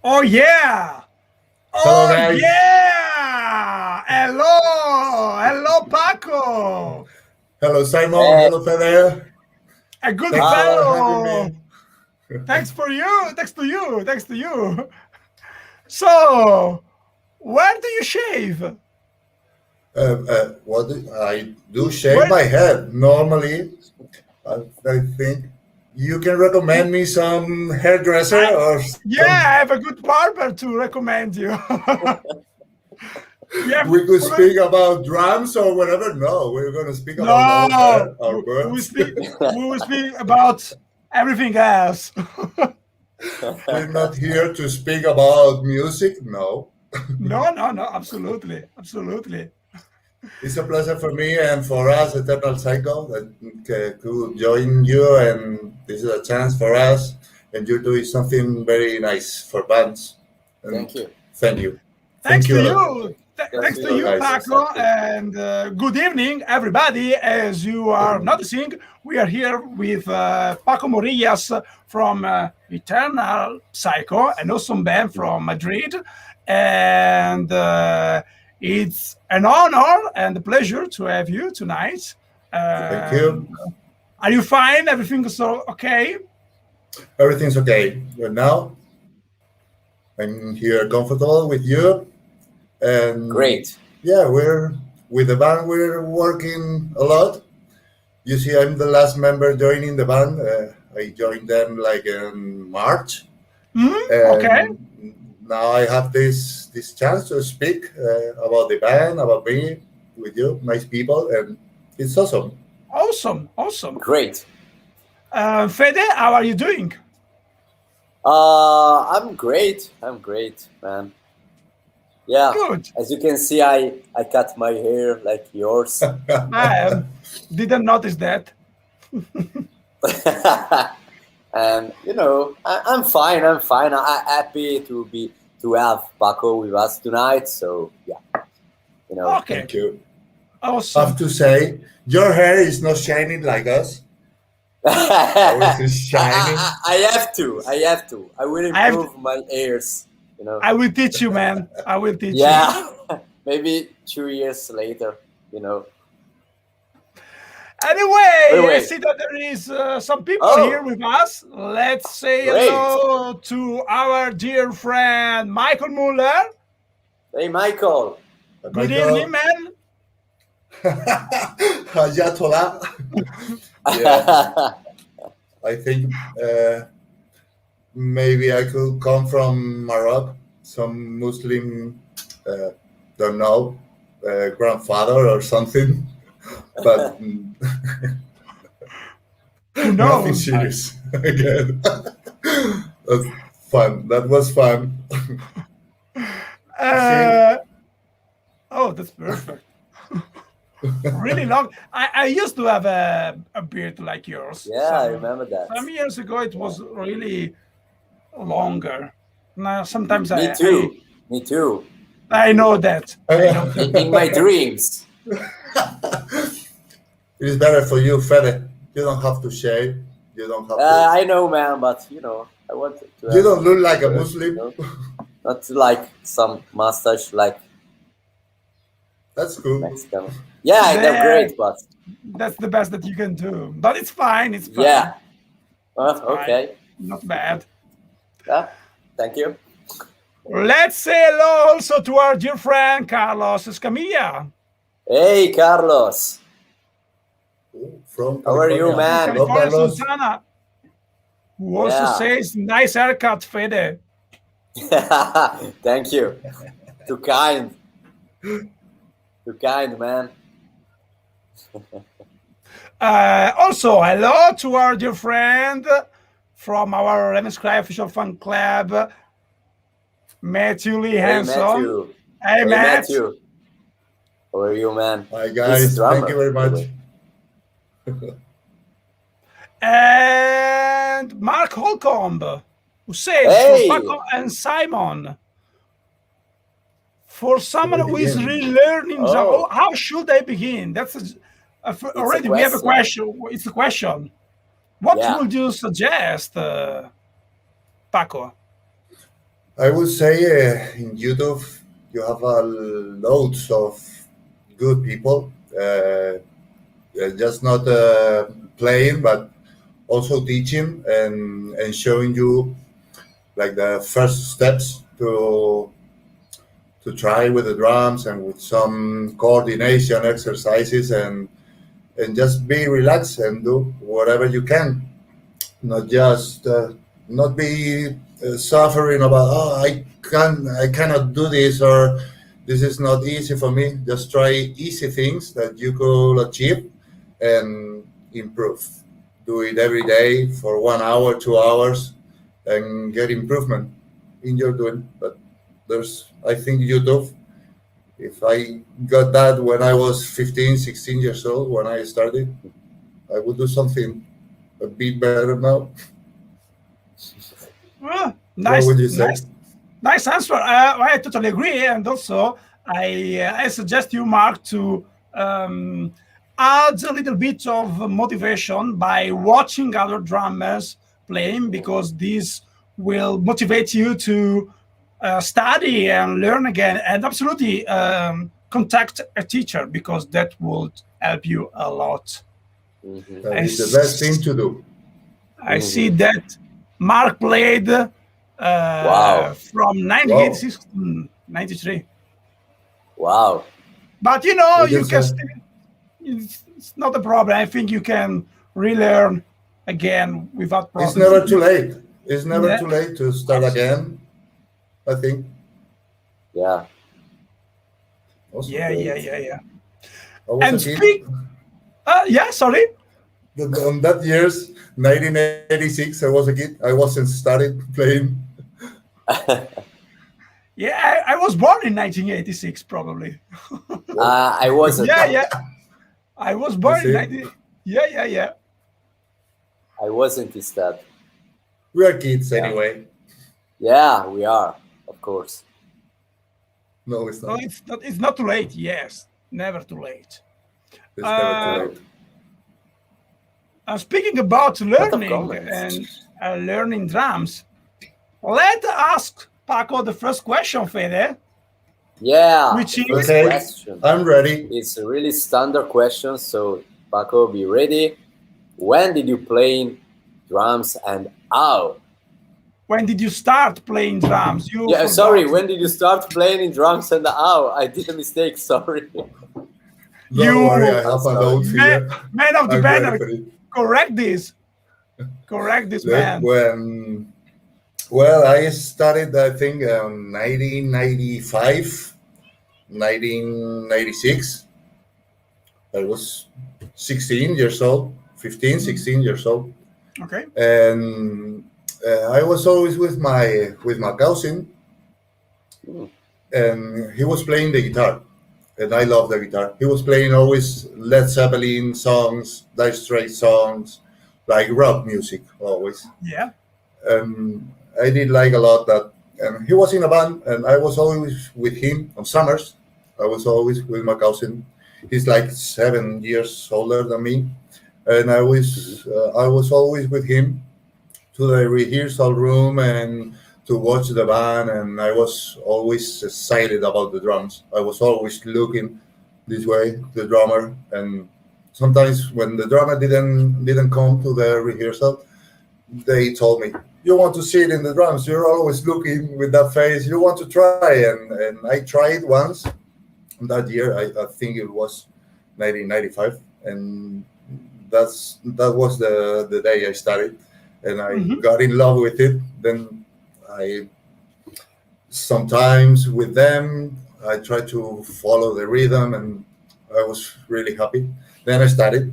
Oh yeah! Hello, Oh guys. yeah! Hello, Paco. Hello, Simon. Hey, Hello, Fede. A good Thanks hi. for having me. fellow. Thanks for you. Thanks to you. Thanks to you. So, where do you shave? What I do shave Where? my head normally. I think you can recommend me some hairdresser I or Yeah, some. I have a good barber to recommend you. We have We could speak about drums or whatever. No, we're going to speak about our no. hair, our We birds. speak. We will speak about everything else. We're not here to speak about music. No, No. Absolutely, absolutely. it's a pleasure for me and for us, Eternal Cycle, that could join you. And this is a chance for us. And you're doing something very nice for bands. And Thank you. thank you. Thanks Thank to you a lot. you. That's Thanks to really you, Guys. nice. Paco, Thank you. and good evening, everybody. As you are noticing, we are here with Paco Morillas from Eternal Psycho, an awesome band from Madrid. And it's an honor and a pleasure to have you tonight. Thank And you. are you fine? Everything's okay? Everything's okay. But now I'm here comfortable with you. And Great. yeah, we're with the band, we're working a lot. You see, I'm the last member joining the band. I joined them like in March. Okay. And now I have this chance to speak about the band, about me, with you, nice people, and it's awesome. Awesome. Awesome. Great. Fede, how are you doing? I'm great. I'm great, man. Yeah. Good. As you can see, I cut my hair like yours. I didn't notice that. And I'm fine. I'm fine. I'm happy to have Paco with us tonight. So yeah, you know. Okay. Thank you. Awesome. Have to say, your hair is not shining like us. Ours is shining. I have to. I have to. I will I have improve my hairs. You know. I will teach you, man. I will teach you. Yeah. Maybe 2 years later. You know. Anyway, I see that there is some people here with us. Let's say Great. hello to our dear friend Michael Muller. Hey, Michael. Good evening, man. Ayatollah. Yeah. I think maybe I could come from Morocco, some Muslim, don't know, grandfather or something, but Who nothing knows? serious. Again, that's fun. That was fun. Oh, that's perfect. Really long. I used to have a beard like yours. Yeah, I remember that. Some years ago, it was really longer. Now, sometimes Me too. Me too. I know that. In my dreams. It is better for you, Fede. You don't have to shave. You don't have to. I know, man, but I want to. You don't look like a Muslim. Not like some mustache, like. That's cool. Mexican. Yeah, they're great, but that's the best that you can do. But it's fine. It's fine. Yeah. Okay. Not bad. Yeah. Thank you. Let's say hello also to our dear friend Carlos Escamilla. Hey, Carlos. From How are you, man? From California, Santana, who also says nice haircut, Fede. Thank you. Too kind. Too kind, man. Also, hello to our dear friend from our Ravenscry official fan club, Matthew Lee Hanson. Hey, Matthew. How are you, man? Hi, guys. Thank you very much. And Mark Holcomb, who says for Paco and Simon, for someone who is relearning, how should I begin? That's already we have a question. It's a question. What would you suggest, Paco? I would say in YouTube you have loads of good people, just not playing, but also teaching and showing you like the first steps to try with the drums and with some coordination exercises and just be relaxed and do whatever you can, not just not be suffering about, oh, I cannot do this, or this is not easy for me. Just try easy things that you could achieve and improve. Do it every day for 1 hour, 2 hours, and get improvement in your doing. But there's, I think, YouTube. If I got that when I was 15, 16 years old, when I started, I would do something a bit better now. Well, What nice, would you say? nice answer. I totally agree, and also I suggest you, Mark, to add a little bit of motivation by watching other drummers playing, because this will motivate you to study and learn again, and absolutely contact a teacher, because that would help you a lot. Mhm. That I, is the best thing to do. I see that Mark played Wow. from Wow. 1986 to 93. Wow. But you We know, can you can say still, it's not a problem. I think you can relearn again without it's problems. never too late. It's never Yeah, too late to start again. I think. Yeah. Also yeah, yeah, great. yeah, yeah. I was a And kid. speak, yeah, sorry. On that year's 1986, I was a kid. I wasn't started playing. Yeah, I was born in 1986, probably. Well, I wasn't. Yeah, yeah. I was you born in see, 90. Yeah, yeah, yeah. I wasn't instead. we are kids Yeah. anyway. Yeah, we are, of course. No, it's No, not. it's not too late. Yes, never too late. It's never too Uh, Uh, late. Speaking about lot of learning comments. and learning drums, let ask Paco the first question, Fede, Yeah, which the first is Okay, question. I'm ready. It's a really standard question, so Paco, be ready. When did you play drums and how? when did you start playing drums? You Yeah, sorry, forgot. when did you start playing in drums and how? I did a mistake, sorry. Don't worry, I You have a Sorry. note here. man of the I'm ready banner, for it. correct this. Correct this, Look, man. well, I started, I think, 1995, 1996. I was 16 years old, 15, 16 years old. Okay. And I was always with my cousin, Mm. and he was playing the guitar, and I love the guitar. He was playing always Led Zeppelin songs, Dire Straits songs, like rock music always. Yeah. I did like a lot that, and he was in a band, and I was always with him on summers. I was always with my cousin. He's like 7 years older than me, and I was always with him to the rehearsal room and to watch the band, and I was always excited about the drums. I was always looking this way, the drummer, and sometimes when the drummer didn't come to the rehearsal, they told me, "You want to sit in the drums? You're always looking with that face. You want to try?" And I tried once that year. I think it was 1995, and that was the day I started, and I Hmm. got in love with it. Then I sometimes with them I tried to follow the rhythm, and I was really happy. Then I started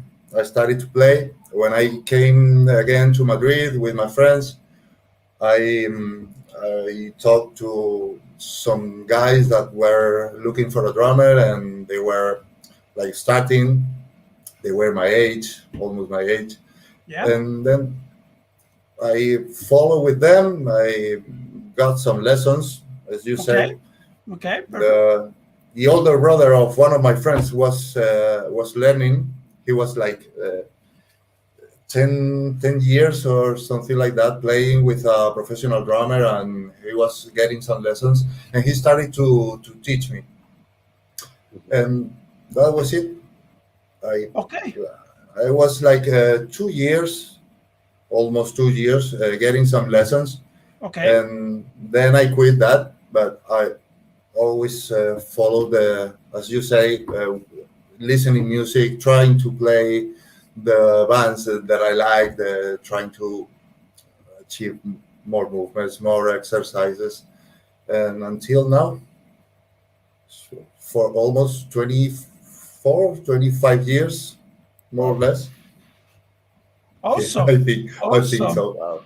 to play. When I came again to Madrid with my friends, I talked to some guys that were looking for a drummer, and they were like starting. They were my age, almost my age, Yeah. and then I follow with them. I got some lessons, as you Okay. say. Okay. Perfect. The older brother of one of my friends was learning. He was like 10 years or something like that, playing with a professional drummer, and he was getting some lessons, and he started to teach me, and that was it. I Okay. I was like 2 years, almost 2 years, getting some lessons, Okay. and then I quit that. But I always follow the, as you say, listening music, trying to play the bands that I like, trying to achieve more movements, more exercises, and until now, for almost 25 years, more or less. Yeah, Awesome. I think Awesome. so. Wow.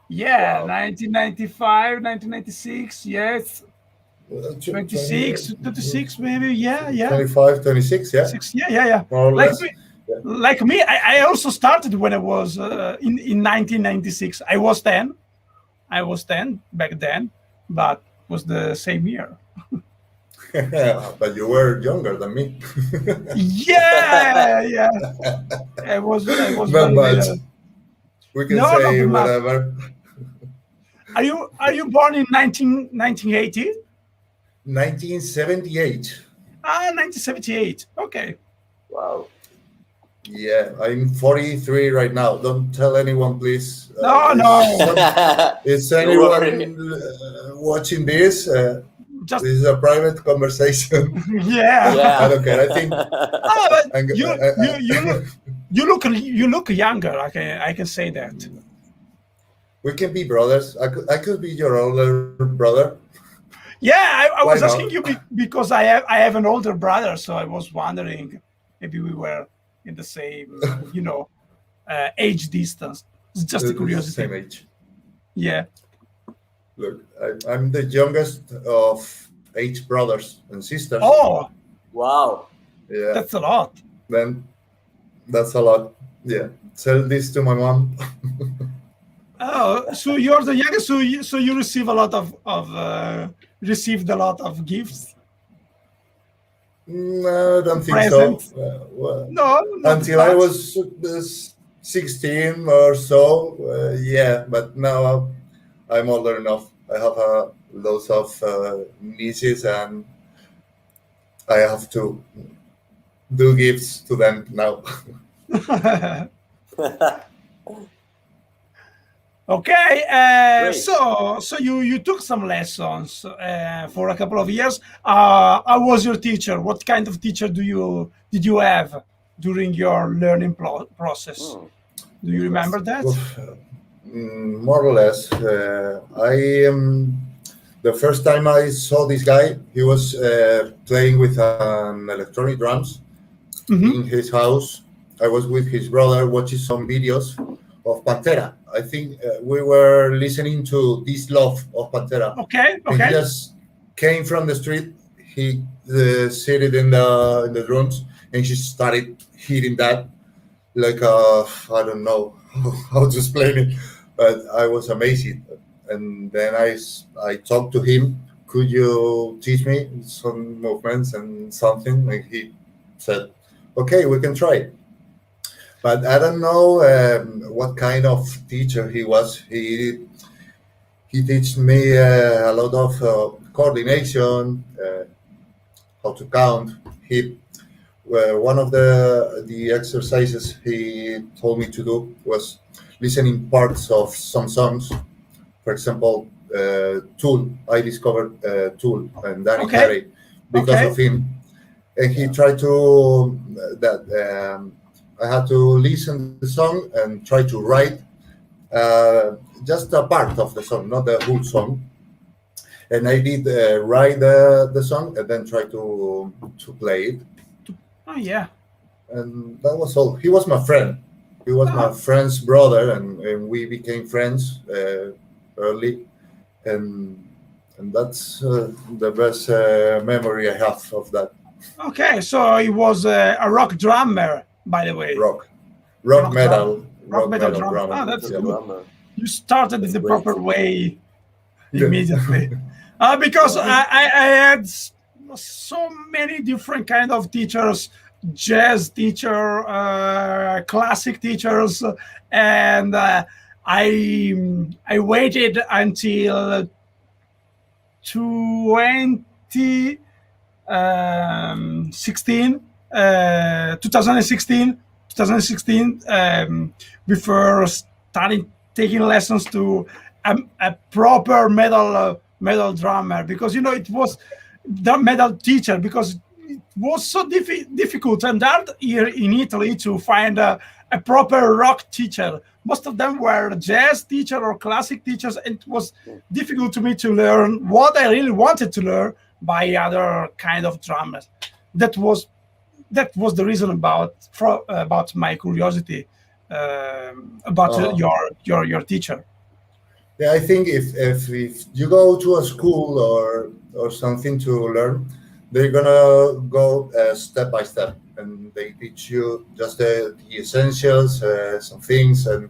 Yeah, Wow. 1995, 1996. Yes, 26, 26 maybe. Yeah, yeah. 25, 26, yeah, 6. Yeah. more or Like less. me, Yeah. like me. I also started when I was in 1996. I was 10. I was 10 back then, but was the same year. But you were younger than me. Yeah. I was Not very much. little. We can No, not say too much. whatever. Are you born in 1980? 1978. 1978. Okay. Wow. Yeah, I'm 43 right now. Don't tell anyone, please. No. Is Don't worry. anyone watching this? Just This is a private conversation. yeah. Yeah. I don't care. I think But I'm, g- you look younger. I can say that. we can be brothers. I could be your older brother. Yeah, I Why was asking not? you because I have an older brother, so I was wondering maybe we were in the same age distance. It's just a curiosity. Same age. Yeah. Look, I'm the youngest of 8 brothers and sisters. Oh, Wow. Yeah, that's a lot. then that's a lot. Yeah, tell this to my mom. Oh, so you're the youngest. So you receive a lot of received a lot of gifts, No, I don't think presents. so. Well, No, not until I much. was 16 or so, yeah, but now I'm older enough. I have lots of nieces, and I have to do gifts to them now. Okay, Great. so you took some lessons for a couple of years. How was your teacher? What kind of teacher did you have during your learning process? Hmm. Do you remember that? More or less. The first time I saw this guy, he was playing with an electronic drums Mhm. in his house. I was with his brother watching some videos of Pantera. I think we were listening to This Love of Pantera. Okay, And he okay. just came from the street. He seated in the drums, and she started hitting that like I don't know how to explain it, but I was amazing. And then I talked to him. Could you teach me some movements and something? And he said, "Okay, we can try." But I don't know what kind of teacher he was. He teach me a lot of coordination, how to count. One of the exercises he told me to do was listening parts of some songs. For example, Tool. I discovered Tool and Danny Okay. Carey because Okay. of him, and he tried to I had to listen the song and try to write just a part of the song, not the whole song. And I did write the song and then try to play it. Oh yeah. And that was all. He was my friend. He was my friend's brother, and we became friends early, and that's the best memory I have of that. Okay, so he was a rock drummer, by the way. Rock Rock metal, Rock metal drummer. drummer. Ah, that's Yeah. good. Drummer. You started That's the great. proper way Yeah. immediately. Because I had so many different kind of teachers jazz teacher, classic teachers, and I waited until 20 16 2016 2016 before starting taking lessons to a proper metal drummer, because it was the metal teacher, because it was so difficult and hard here in Italy to find a proper rock teacher. Most of them were jazz teacher or classic teachers, and it was difficult to me to learn what I really wanted to learn by other kind of drummers. That was the reason about my curiosity about your teacher. Yeah, I think if you go to a school or something to learn, they're gonna go step by step, and they teach you just the essentials, some things, and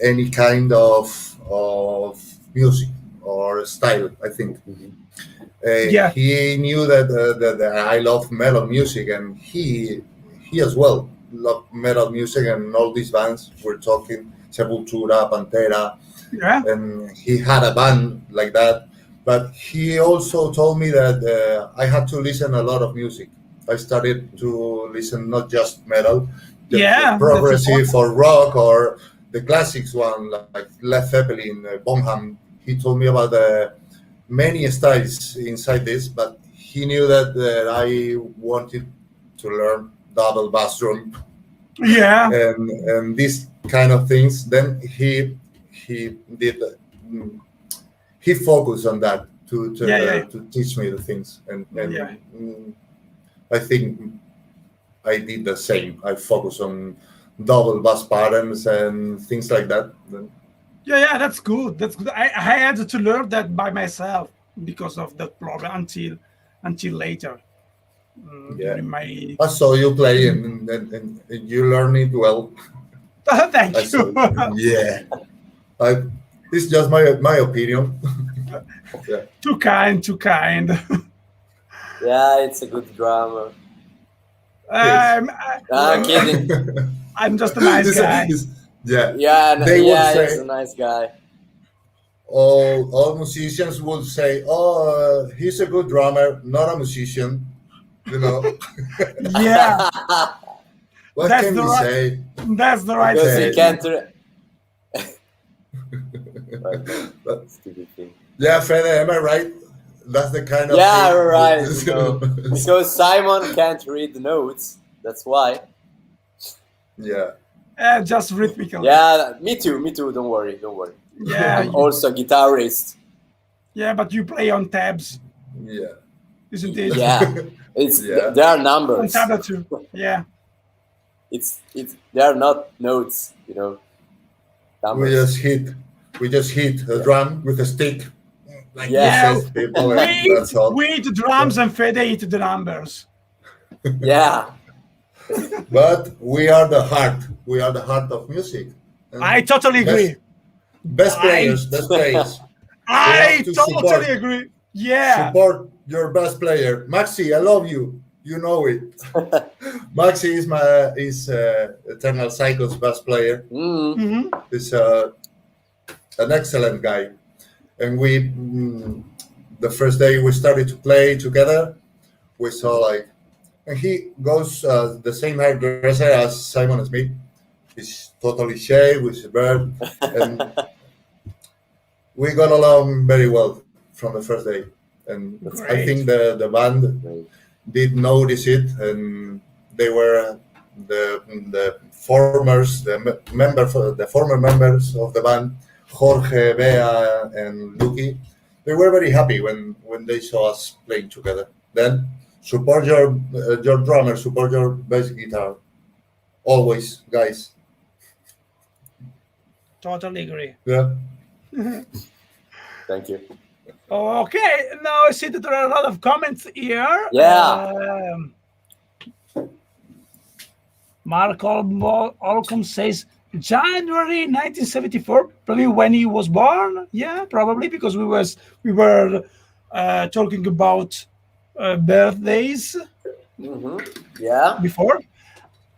any kind of music or style. I think Yeah. he knew that I love metal music, and he as well loved metal music, and all these bands we're talking Sepultura, Pantera. Yeah. And he had a band like that, but he also told me that I had to listen a lot of music. I started to listen not just metal, Yeah, that's progressive or rock or the classics one like Led Zeppelin, Bonham. He told me about many styles inside this, but he knew that I wanted to learn double bass drum Yeah. and these kind of things. Then he did he focused on that to teach me the things, and Yeah. I think I did the same. I focused on double bass patterns and things like that. Yeah, that's good. That's good. I had to learn that by myself because of that problem until later. Yeah. During my I saw you play and you learn it well. thank I saw, you. yeah. It's just my opinion. Yeah. Too kind. Yeah, it's a good drummer. I'm I'm kidding. I'm just a nice guy. Yeah. Yeah, They would yeah, say- he's a nice guy. All musicians would say, "Oh, he's a good drummer, not a musician." You know, Yeah, what That's can the we right- say? that's the right Because Okay. he thing. can't. Stupid thing. Yeah, Fede, am I right? That's the kind of Yeah, thing. right. No. Because Simon can't read the notes. That's why. Yeah, Just rhythmical. Yeah, me too. Don't worry. Yeah, I'm also a guitarist. yeah, but you play on tabs, yeah. isn't it? Yeah, it's Yeah. there are On numbers. tab too. Yeah. It's they are not notes. We Numbers. just hit a drum with a stick. Like Yeah. this, people, and that's all. We eat drums and Fede eat the numbers. Yeah, But we are the heart. We are the heart of music. And I totally agree. Best players, best players. I have to totally support. agree. Yeah. Support your best player, Maxi. I love you. You know it. Maxi is Eternal Cycle's best player. Mm. He's an excellent guy, and we the first day we started to play together, we saw and he goes the same hairdresser as Simon Smith. He's totally shaved with his beard, and we got along very well from the first day. And That's I great. think the band Great. did notice it, and they were the former members of the band, Jorge, Bea, and Lucky. They were very happy when they saw us playing together. Then support your drummer, support your bass guitar, always, guys. Totally agree. Yeah. Thank you. Okay, now I see that there are a lot of comments here. Yeah. Mark Olcom says January 1974, probably when he was born. Yeah, probably because we were talking about birthdays. Yeah. before.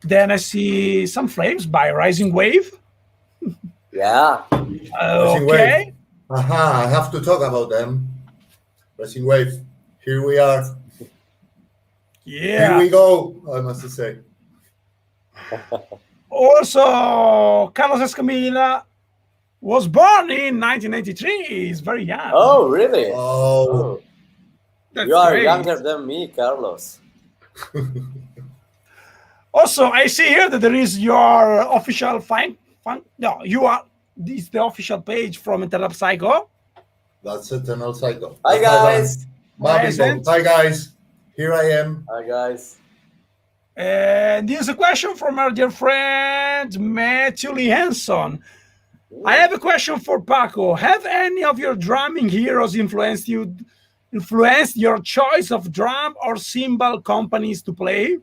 Then I see Some Flames by Rising Wave. Yeah. Racing Wave. Okay. Aha, I have to talk about them. Racing Wave. Here we are. Here Yeah. we go, I must say. Also, Carlos Escamilla was born in 1983. He's very young. Oh, really? Oh, Oh, That's you are great. younger than me, Carlos. Also, I see here that there is your official No, you are. This is the official page from Eternal Psycho. that's Eternal Cycle. Hi, That's my band. guys. My people. Present. Hi, guys. Here I am. Hi, guys. And here's a question from our dear friend Matthew Lee Hanson. I have a question for Paco. Have any of your drumming heroes influenced your choice of drum or cymbal companies to play?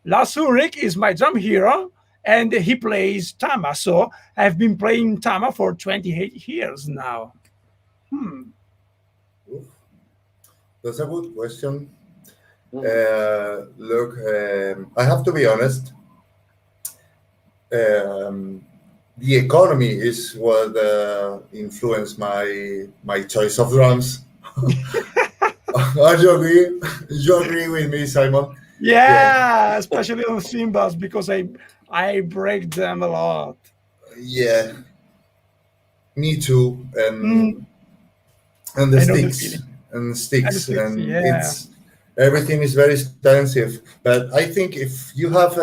Lars Ulrich is my drum hero, and he plays Tama. So I've been playing Tama for 28 years now. That's a good question. Look, I have to be honest. The economy is what influenced my choice of drums. Are you agree? You agree with me, Simon? Yeah, especially on cymbals because I break them a lot. Yeah, me too. And the I know the sticks feeling. and sticks And the sticks, and yeah. it's everything is very expensive. But I think if you have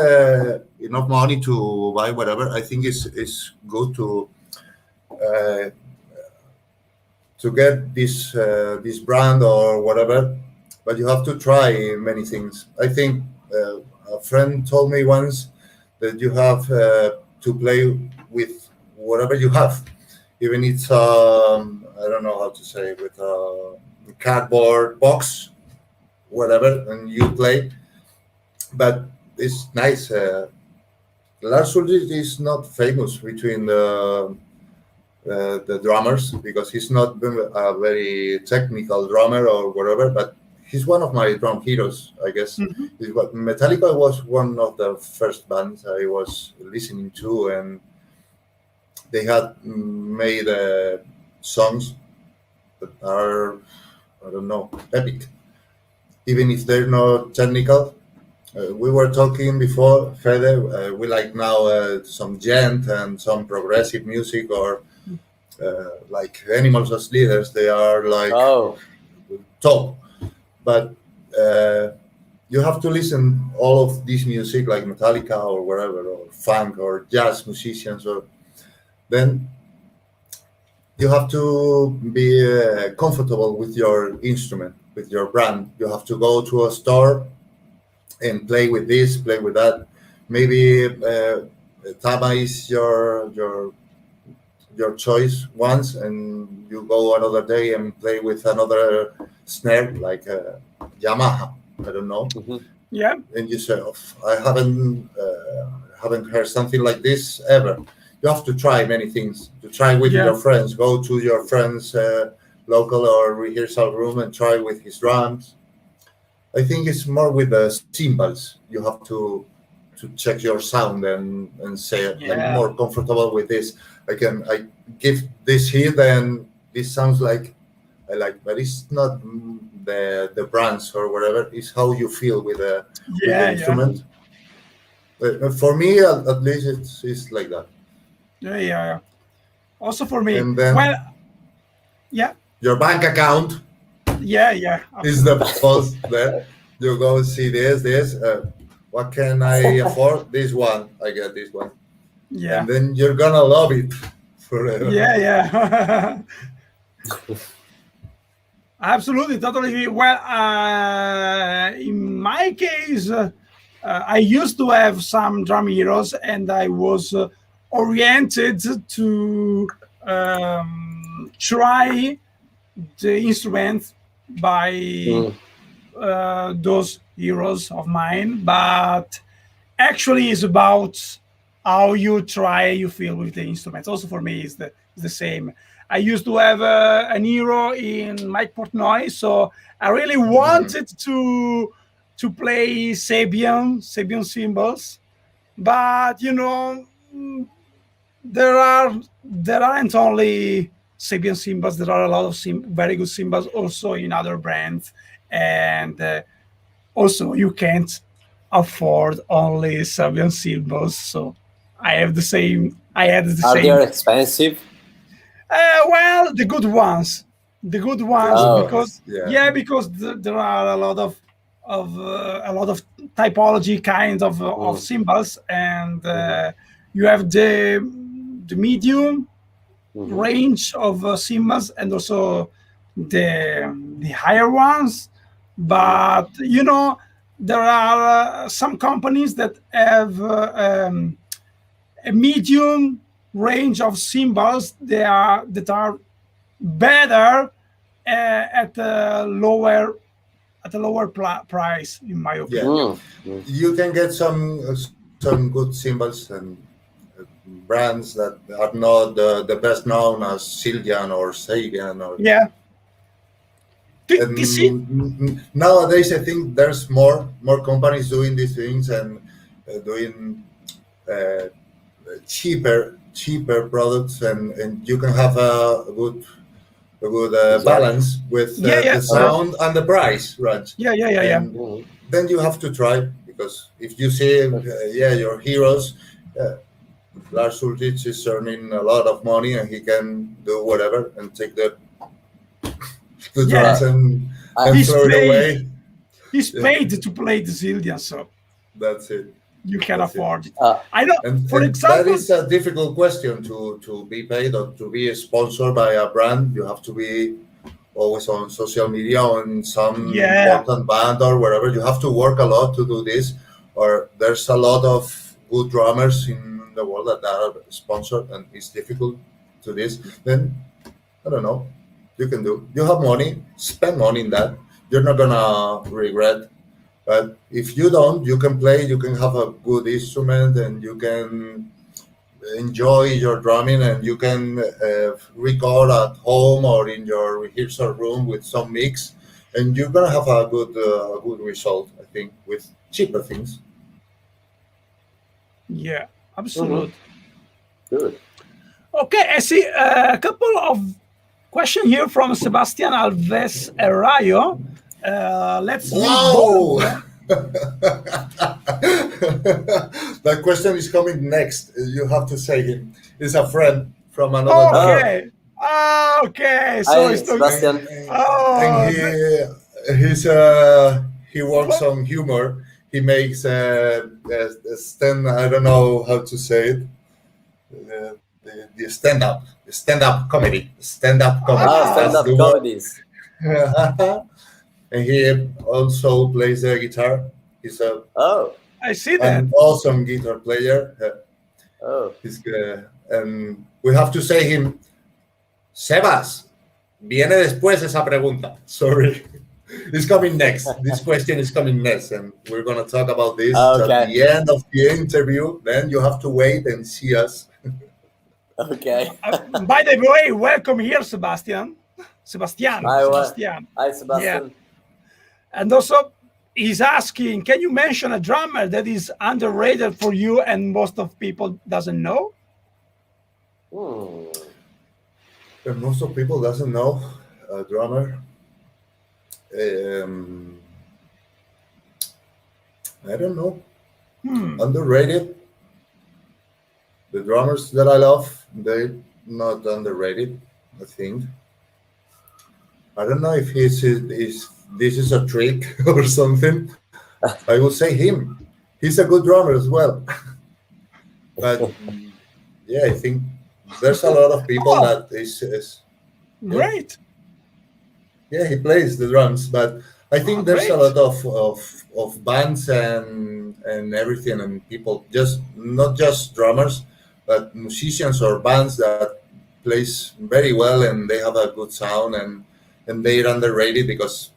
enough money to buy whatever, I think it's good uh, to get this brand or whatever. But you have to try many things. I think a friend told me once that you have to play with whatever you have, even it's I don't know how to say, with a cardboard box, whatever, and you play. But it's nice. Lars Ulrich is not famous between the drummers because he's not been a very technical drummer or whatever, but he's one of my drum heroes, I guess. Metallica was one of the first bands I was listening to, and they had made songs that are, I don't know, epic, even if they're not technical. We were talking before, Fede. We like now some gent and some progressive music, or like Animals as Leaders. They are like top, but you have to listen all of this music, like Metallica or wherever, or funk or jazz musicians, or then you have to be comfortable with your instrument, with your brand. You have to go to a store and play with this, play with that. Maybe Tama is your choice once, and you go another day and play with another snare like Yamaha. I don't know. Yeah. And you say, oh, I haven't heard something like this ever. You have to try many things. To try with your friends. Go to your friends' local or rehearsal room and try with his drums. I think it's more with the cymbals. You have to check your sound and say, I'm more comfortable with this. I give this hit and this sounds like I like, but it's not the brands or whatever. It's how you feel with the instrument. For me, at least, it's like that. Yeah. Also for me, and then, your bank account. Yeah. Is the post there. You go see this. What can I afford? This one. I get this one. Yeah. And then you're gonna love it forever. Yeah. Absolutely, totally. Well, in my case, I used to have some drum heroes, and I was oriented to try the instrument by those heroes of mine. But actually, it's about how you feel with the instruments. Also, for me, it's the same. I used to have an hero in Mike Portnoy, so I really wanted to to play Sabian cymbals, but there aren't only Sabian cymbals. There are a lot of very good cymbals also in other brands, and also you can't afford only Sabian cymbals. So I have the same. I had the Are same. they expensive? Well, the good ones, Oh. because because there are a lot of typology kinds of symbols, and you have the medium range of symbols, and also the higher ones. But there are some companies that have a medium range of symbols that are better at a lower price, in my opinion. You can get some good symbols and brands that are not the best known as Siljan or Sabian or Yeah. nowadays I think there's more companies doing these things and doing cheaper products, and you can have a good balance with the sound and the price range. And then you have to try, because if you see your heroes, Lars Ulrich is earning a lot of money and he can do whatever and take the drums and throw it away. He's paid to play the Zillion, so that's it. You can afford it. I know. For example, that is a difficult question to be paid or to be sponsored by a brand. You have to be always on social media, on some important band or wherever. You have to work a lot to do this. Or there's a lot of good drummers in the world that are sponsored, and it's difficult to this. Then I don't know. You can do. You have money. Spend money in that. You're not gonna regret. But if you don't, you can play, you can have a good instrument, and you can enjoy your drumming, and you can record at home or in your rehearsal room with some mix, and you're gonna have a good result, I think, with cheaper things. Yeah, absolutely. Good. Okay, I see a couple of questions here from Sebastian Alves Arrayo. Let's Wow! That question is coming next. You have to say him. He's a friend from another. Okay. Okay. So it's Sebastian. And he works on humor. He makes a stand. I don't know how to say it. The stand-up comedy. Stand-up comedies. And he also plays the guitar. He's I see that. an awesome guitar player. He's and we have to say him, Sebas, viene después esa pregunta. Sorry. It's coming next. This question is coming next, and we're going to talk about this at the end of the interview. Then you have to wait and see us. Okay. By the way, welcome here, Sebastian. Sebastian. Hi, Sebastian. Yeah. And also, he's asking, can you mention a drummer that is underrated for you and most of people doesn't know? And most of people doesn't know a drummer. I don't know. Underrated. The drummers that I love, they're not underrated, I think. I don't know if this is a trick or something. I will say him. He's a good drummer as well. But yeah, I think there's a lot of people that is great. Yeah, he plays the drums, but I think there's a lot of bands and everything, and people, just not just drummers, but musicians or bands that plays very well and they have a good sound, and they're underrated because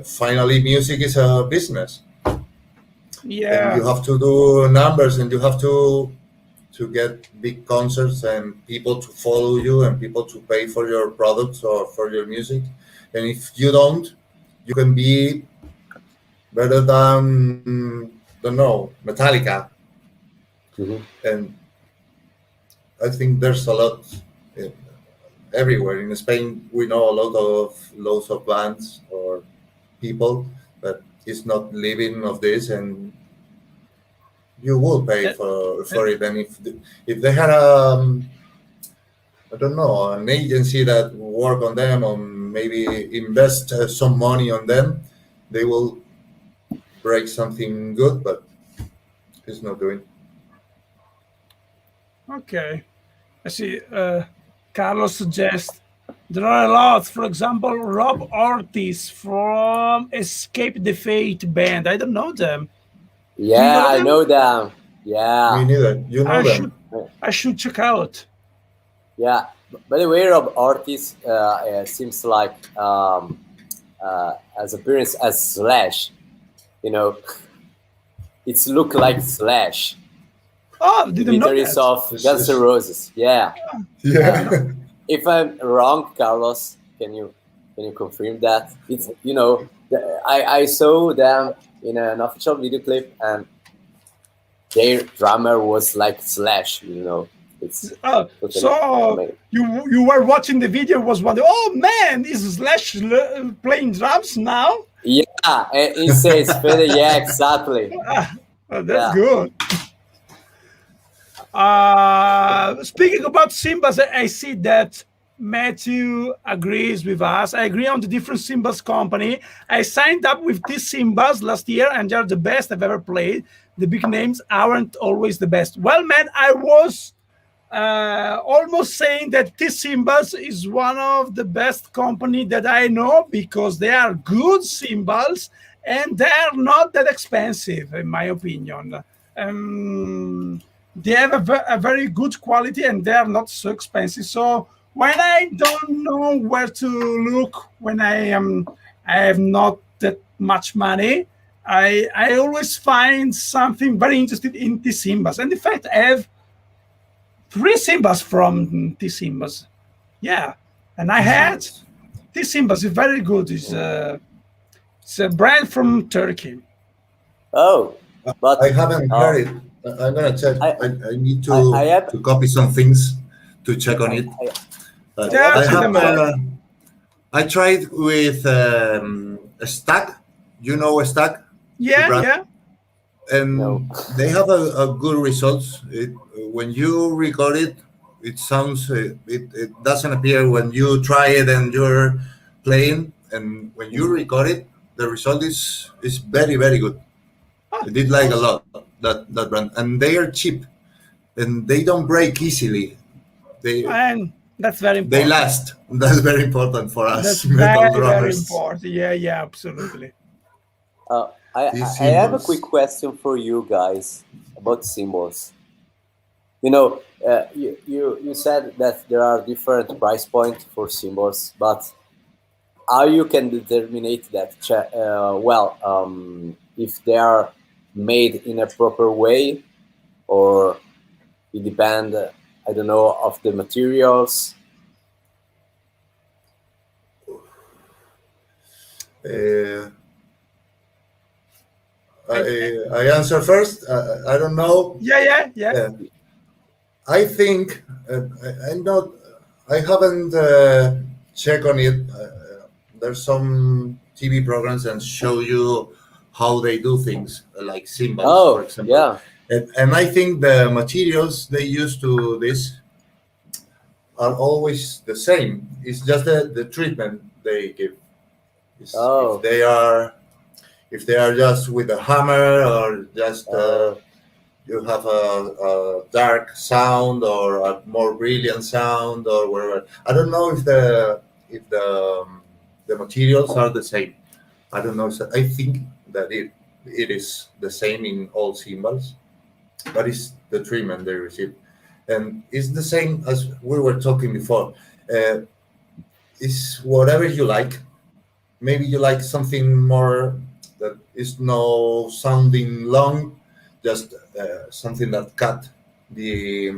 finally music is a business. Yeah. And you have to do numbers, and you have to get big concerts and people to follow you and people to pay for your products or for your music. And if you don't, you can be better than don't know, Metallica. Mhm. And I think there's a lot uh, everywhere in Spain. We know a lot of lots of bands or people that is not living of this, and you will pay Uh, for it. And if they had I don't know, an agency that work on them or maybe invest some money on them, they will break something good, but it's not doing. Okay. I see. Carlos suggests there are a lot. For example, Rob Ortiz from Escape the Fate band. I don't know them. Do you Yeah, know I them? know them. Me Yeah, neither. You know I them. should I should check out. yeah. By the way, Rob Ortiz seems like as appearance as Slash. You know, it's look like Slash, Oh, the didn't know guitarist that. of It's, Guns N' it's, Roses. Yeah. yeah. If I'm wrong, Carlos, can you confirm that? It's I saw them in an official video clip, and their drummer was like Slash. It's Oh, totally so amazing. you were watching the video, was wondering, oh man, is Slash playing drums now? Yeah, insane Fede. Yeah, exactly. That's Yeah. good. Speaking about cymbals, I see that Matthew agrees with us. I agree on the different cymbals company. I signed up with these cymbals last year, and they're the best I've ever played. The big names aren't always the best. Well, man, I was almost saying that T Cymbals is one of the best company that I know because they are good cymbals and they are not that expensive, in my opinion. They have a very good quality and they are not so expensive. So when I don't know where to look, when I have not that much money, I always find something very interesting in T cymbals. And in fact, I have three cymbals from T cymbals. Yeah, and I had T cymbals is very good. It's a brand from Turkey. Oh, I but haven't heard it. I'm gonna check. I I need I have to copy some things to check on I, it. I, I But have a I Check quick have. them out. I tried with a Stack. You know a Stack, the Yeah, brand, yeah. no. and they have a good results. When you record it, it sounds. It doesn't appear when you try it and you're playing, and when you Mhm. record it, the result is very very good. Oh, I did like a awesome. lot that brand, and they are cheap and they don't break easily. They And that's very they important. last. That's very important for That's us metal very, very drummers. important. Yeah, yeah, absolutely. These I have a quick symbols. question for you guys about symbols. You said that there are different price points for symbols, but how you can determine that? If they are made in a proper way, or it depend, I don't know, of the materials. Uh, I, I answer first. I don't know. yeah, yeah, yeah. Uh, I think I'm not. I haven't checked on it. There's some TV programs and show you how they do things, like symbols, for Oh, example. yeah. And I think the materials they use to this are always the same. It's just the treatment they give. Is Oh, if they are just with a hammer or just oh, you have a dark sound or a more brilliant sound or whatever. I don't know if the materials are the same. I don't know. So I think that it is the same in all symbols, but it's the treatment they receive, and it's the same as we were talking before. Uh, it's whatever you like. Maybe you like something more that is no sounding long, just something that cut the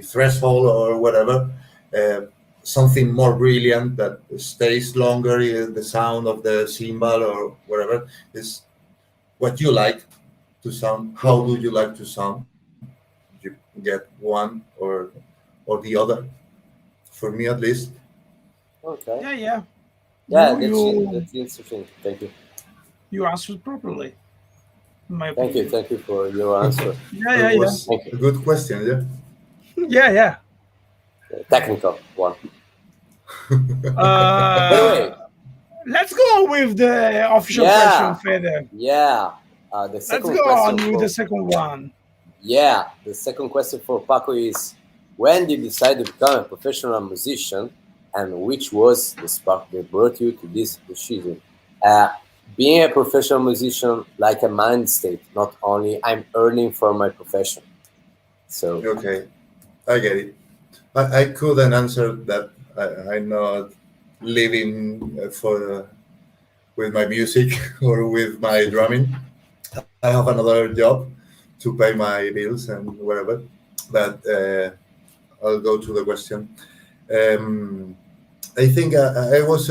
threshold or whatever. Uh, Something more brilliant that stays longer in the sound of the cymbal or whatever. Is what you like to sound. How do you like to sound? You get one or the other. For me, at least. Okay. Yeah, yeah. Yeah, You that's interesting. Thank you. you answered properly, in my Thank you. opinion. Thank you for your answer. Yeah, It yeah, yeah. was Thank you. a good question. Yeah. Yeah, yeah. Technical one. By the Uh, way, let's go with the official question, yeah, Fede. yeah. The Let's second go question on with the for second one. the second question for Paco is: when did you decide to become a professional musician, and which was the spark that brought you to this decision? Uh, Being a professional musician, like a mind state, not only I'm earning for my profession. So Okay, I get it. I couldn't answer that. I'm not living for with my music or with my drumming. I have another job to pay my bills and whatever. But I'll go to the question. Um, I think I was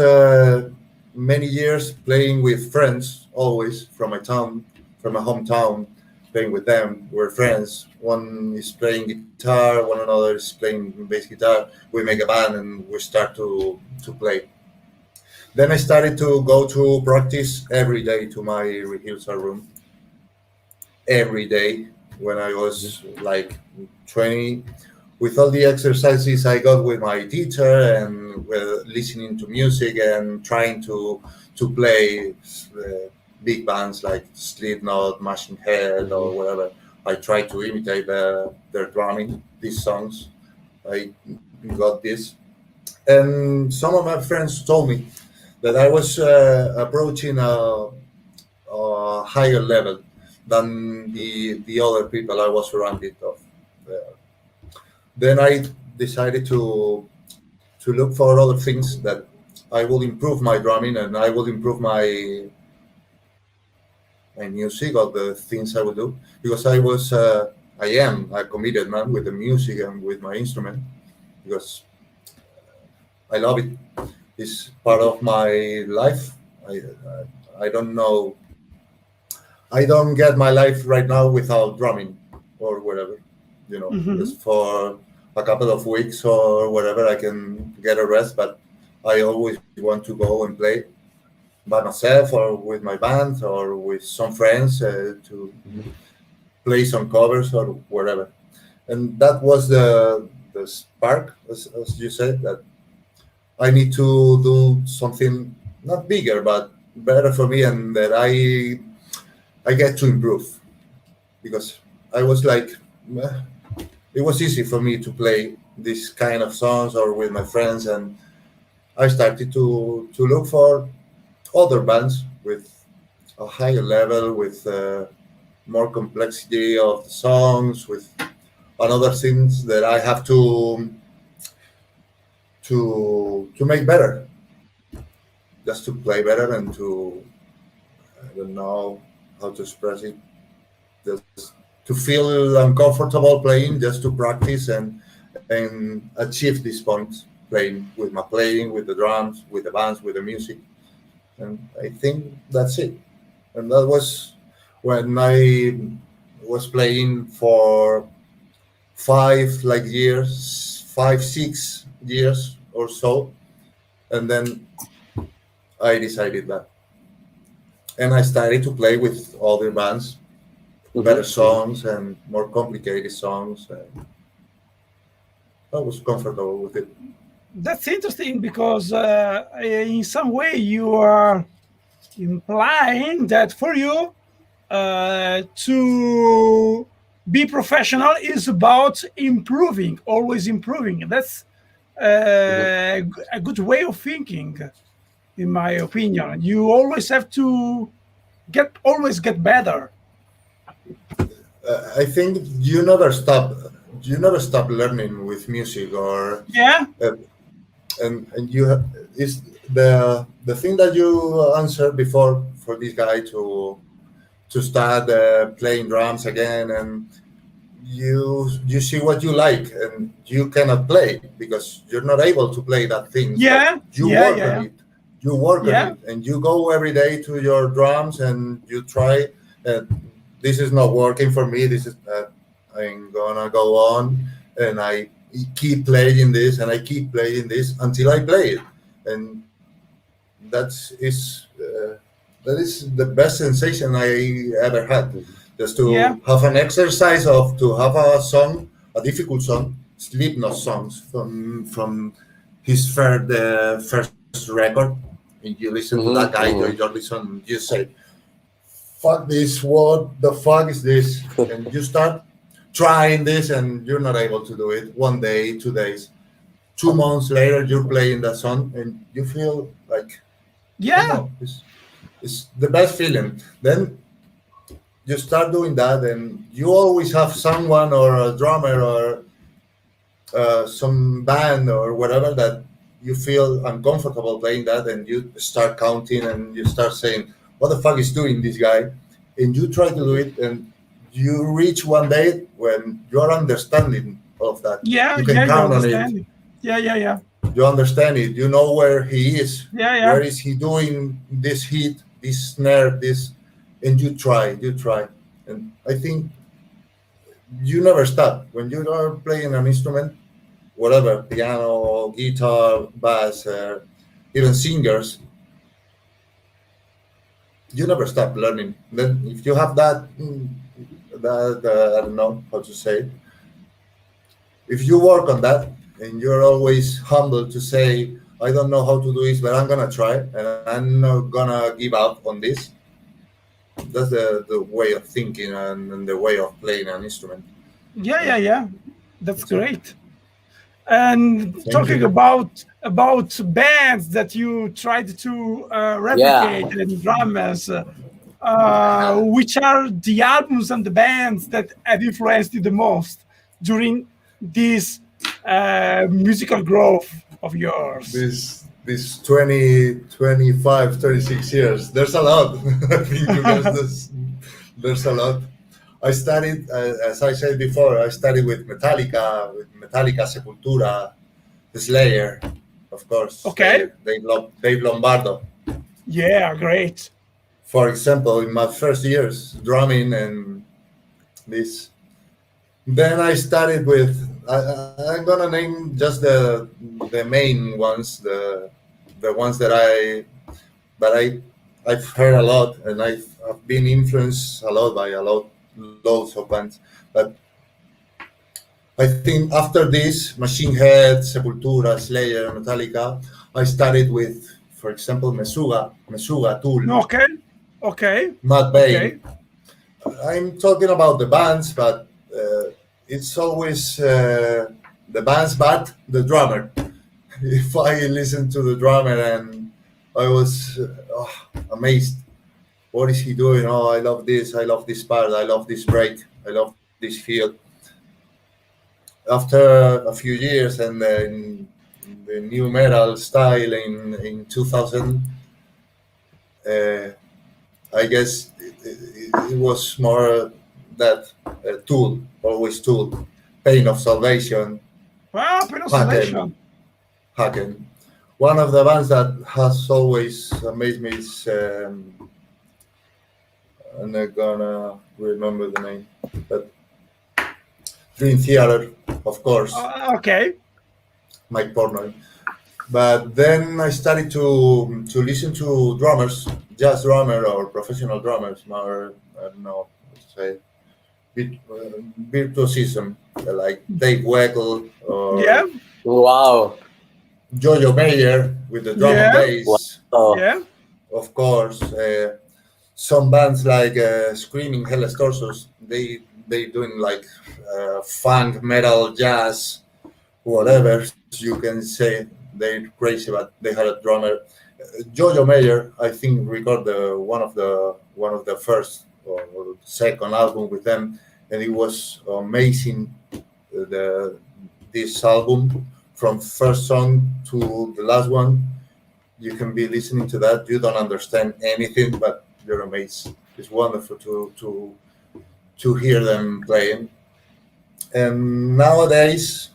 many years playing with friends, always from my town, from my hometown, playing with them. We're friends. One is playing guitar, one another is playing bass guitar. We make a band and we start to play. Then I started to go to practice every day to my rehearsal room. Every day when I was like 20, with all the exercises I got with my teacher and with listening to music and trying to play big bands like Slipknot, Machine Head, or whatever. I tried to imitate their drumming, these songs. I got this, and some of my friends told me that I was approaching a higher level than the other people I was surrounded of. Uh, then I decided to look for other things that I will improve my drumming and I will improve my music or the things I will do, because I am a committed man with the music and with my instrument, because I love it. It's part of my life. I don't know. I don't get my life right now without drumming or whatever. Hmm. Just for a couple of weeks or whatever, I can get a rest. But I always want to go and play by myself or with my band or with some friends to play some covers or whatever. And that was the spark, as you said, that I need to do something not bigger but better for me, and that I get to improve, because I was like, eh, it was easy for me to play this kind of songs or with my friends, and I started to look for other bands with a higher level, with more complexity of the songs, with another things that I have to make better, just to play better and to, I don't know how to express it, just to feel uncomfortable playing, just to practice and achieve this point, playing with the drums, with the bands, with the music. And I think that's it. And that was when I was playing for 5 6 years or so, and then I decided that, and I started to play with other bands, better songs and more complicated songs. And I was comfortable with it. That's interesting because in some way you are implying that for you to be professional is about improving, always improving. That's a good way of thinking, in my opinion. You always have to always get better. I think you never stop learning with music, or Yeah, uh, and you have, is the thing that you answered before for this guy to start playing drums again, and you see what you like and you cannot play because you're not able to play that things, but yeah, you yeah, work on yeah, it. You work on yeah. it and you go every day to your drums and you try uh, this is not working for me. This is I'm gonna go on, and I keep playing this, and I keep playing this until I play it, and that is the best sensation I ever had. Just Yeah. to have an exercise of to have a song, a difficult song, Slipknot songs from his first record. And you listen to that guy, Joy Jordison, you say, "Fuck this! What the fuck is this?" And you start trying this, and you're not able to do it. 1 day, 2 days, 2 months later, you're playing that song, and you feel like, I don't Yeah. know, it's the best feeling. Then you start doing that, and you always have someone or a drummer or some band or whatever that you feel uncomfortable playing that, and you start counting and you start saying, "What the fuck is doing this guy?" And you try to do it, and you reach one day when you're understanding of that. Yeah. You can Yeah. You count on it. understand it. Yeah. Yeah. Yeah. You understand it. You know where he is. Yeah. Yeah. Where is he doing this hit, this snare, this, and you try, and I think you never stop when you are playing an instrument, whatever, piano, guitar, bass, even singers. You never stop learning. Then if you have that, I don't know how to say it. If you work on that and you're always humble to say, "I don't know how to do this, but I'm gonna try, and I'm not gonna give up on this." That's the way of thinking and the way of playing an instrument. Yeah. Yeah, Yeah. Yeah. That's that's it. great. And Thank talking you. about bands that you tried to Yeah. replicate and drummers, which are the albums and the bands that have influenced you the most during this musical growth of yours? This 20, 25, 36 years. There's a lot. I think you guys, there's a lot. I studied, as I said before, I studied with Metallica, Sepultura, Slayer, of course, Okay. Slayer, Dave Lombardo. Yeah, great. For example, in my first years drumming and this, then I started with. I'm gonna name just the main ones, the ones that I've heard a lot, and I've been influenced a lot by loads of bands. But I think after this, Machine Head, Sepultura, Slayer, Metallica, I started with, for example, Meshuggah, Tool, Okay. Okay. Matt Okay. Bain. I'm talking about the bands, but it's always the bands, but the drummer. If I listen to the drummer, and I was amazed. What is he doing? Oh, I love this. I love this part. I love this break. I love this feel. After a few years, and then the new metal style in 2000, uh, I guess it was more that Tool, always Tool, Pain of Salvation, Well, Haken, pronunciation. Haken. One of the bands that has always amazed me is, I'm not gonna remember the name, but Dream Theater, of course, Okay. Mike Portnoy. But then I started to listen to drummers, jazz drummer or professional drummers, more, I don't know how to say, virtuosism, like Dave Weckl Yeah. or Wow. Jojo Mayer with the drum and Yeah. bass, Wow. Yeah. of course. Some bands like Screaming Hellas Torsos, they doing like funk, metal, jazz, whatever you can say. They're crazy, but they had a drummer. Jojo Mayer, I think, recorded one of the first or second album with them, and it was amazing. This album, from first song to the last one, you can be listening to that. You don't understand anything, but you're amazed. It's wonderful to hear them playing. And nowadays,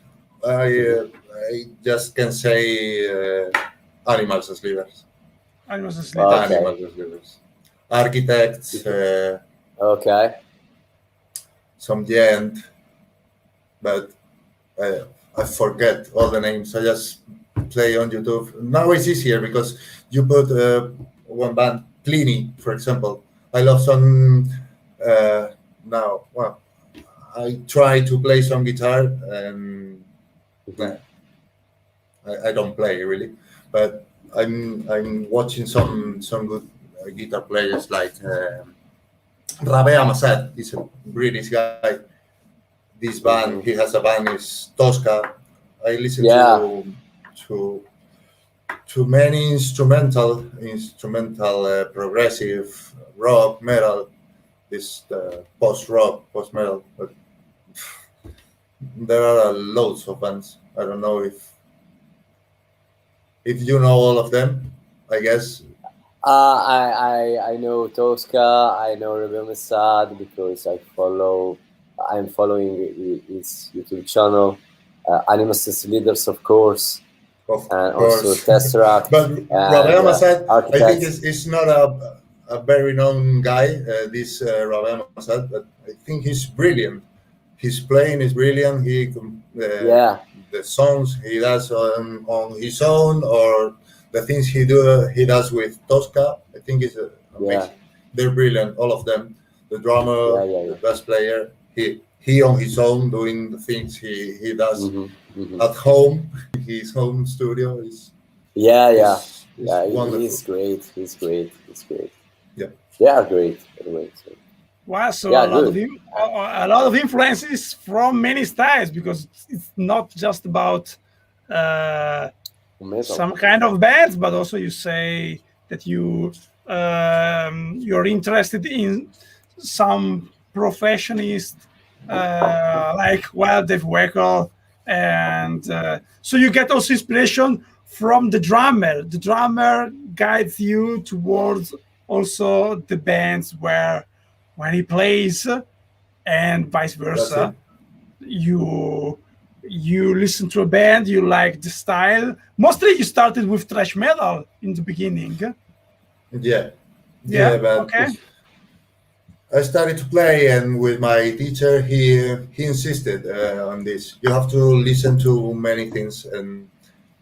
I just can say animals as leaders. I was asleep. Okay. Animals as leaders. Architects, Okay. some giant, but I, I forget all the names. I just play on YouTube. Now it's easier because you put one band, Pliny, for example. I love some now. Well, I try to play some guitar, and Mhm. I don't play really, but I'm watching some good guitar players like Ravenscry. He's a British guy. This band, he Mhm. has a band is Tosca. I listen Yeah. to to many instrumental progressive rock metal. This post rock post metal, but there are loads of bands. I don't know if you know all of them. I guess. I know Tosca. I know Rebel Sad because I'm following his YouTube channel. Animus Leaders, of course, Of and also course. Tesseract But and Ravema said, I think Architects. it's not a very known guy, this Ravema said, but I think he's brilliant. His playing is brilliant. Yeah, The songs he does on his own, or the things he does with Tosca, I think is yeah, amazing. They're brilliant, all of them. The yeah, drummer, yeah, the yeah. bass player, he on his own doing the things he does Hmm. Hmm. at home, his home studio Yeah, yeah, is yeah. wonderful. He's great. He's great. He's great. Yeah, They are great. Anyway, so Wow, so yeah, good. a lot of influences from many styles because it's not just about uh, Metal. some kind of bands, but also you say that you're interested in some professionist like Dave Weckl, and so you get also inspiration from the drummer. The drummer guides you towards also the bands where he plays, and vice that's it. versa. You listen to a band, you like the style. Mostly you started with thrash metal in the beginning. Yeah, Yeah, yeah, but okay. I started to play, and with my teacher, he insisted on this. You have to listen to many things, and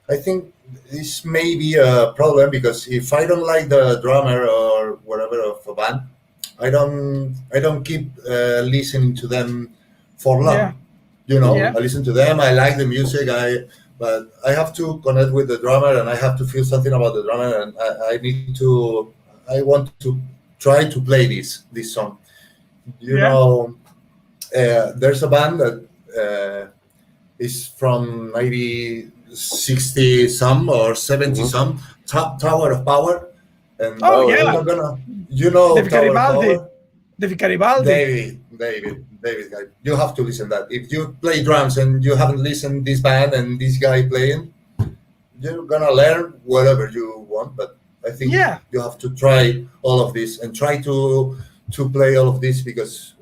I think this may be a problem because if I don't like the drummer or whatever of a band, I don't keep listening to them for Yeah, long. You know, Hmm. yeah, I listen to them. I like the music. But I have to connect with the drummer, and I have to feel something about the drummer, and I need to. I want to try to play this song. You yeah. know, there's a band that is from maybe 60 some or 70 Hmm. some, Tower of Power, and Oh Oh, I'm yeah, not really? gonna. You know David Tower of Garibaldi. Power. David Garibaldi. David, guy. You have to listen that. If you play drums and you haven't listened this band and this guy playing, you're gonna learn whatever you want. But I think Yeah, you have to try all of this and try to play all of this because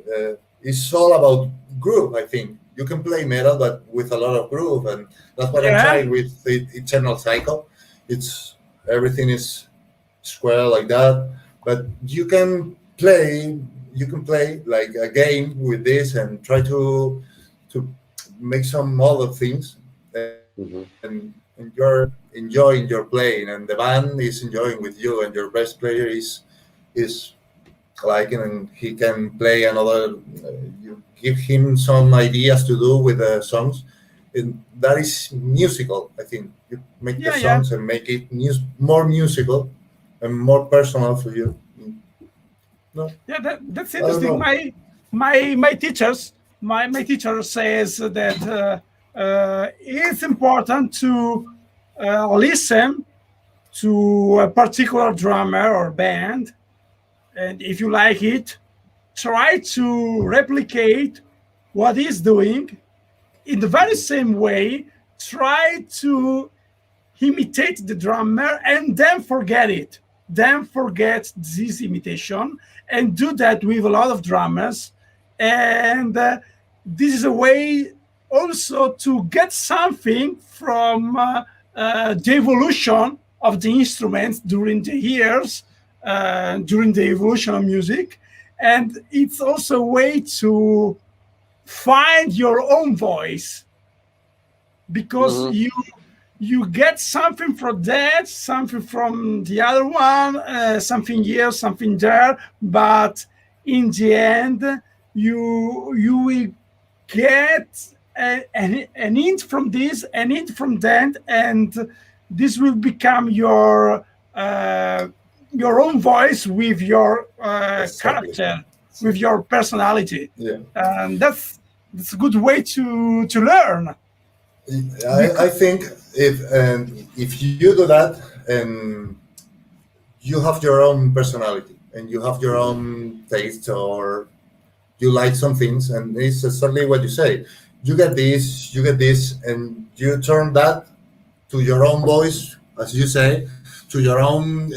it's all about groove. I think you can play metal, but with a lot of groove, and that's what I'm yeah, trying with the Eternal Cycle. It's everything is square like that, but you can play like a game with this and try to make some other things, Hmm. and you're enjoying your playing, and the band is enjoying with you, and your best player is like, and he can play another. You give him some ideas to do with the songs, and that is musical. I think you make the yeah, yeah, songs and make it more musical and more personal for you. No, yeah. That's I don't interesting. know. My teacher says that it's important to listen to a particular drummer or band, and if you like it, try to replicate what he's doing in the very same way. Try to imitate the drummer and then forget it. Then forget this imitation and do that with a lot of drummers. And this is a way also to get something from the evolution of the instruments during the years, during the evolution of music. and it's also a way to find your own voice, because Mhm. you get something from that, something from the other one, something here, something there, but in the end, you will get an hint from this, an hint from that, and this will become your own voice with your Exactly. character, with your personality, Yeah. and that's a good way to learn. I think if you do that and you have your own personality and you have your own taste, or you like some things, and it's exactly what you say. You get this, and you turn that to your own voice, as you say, to your own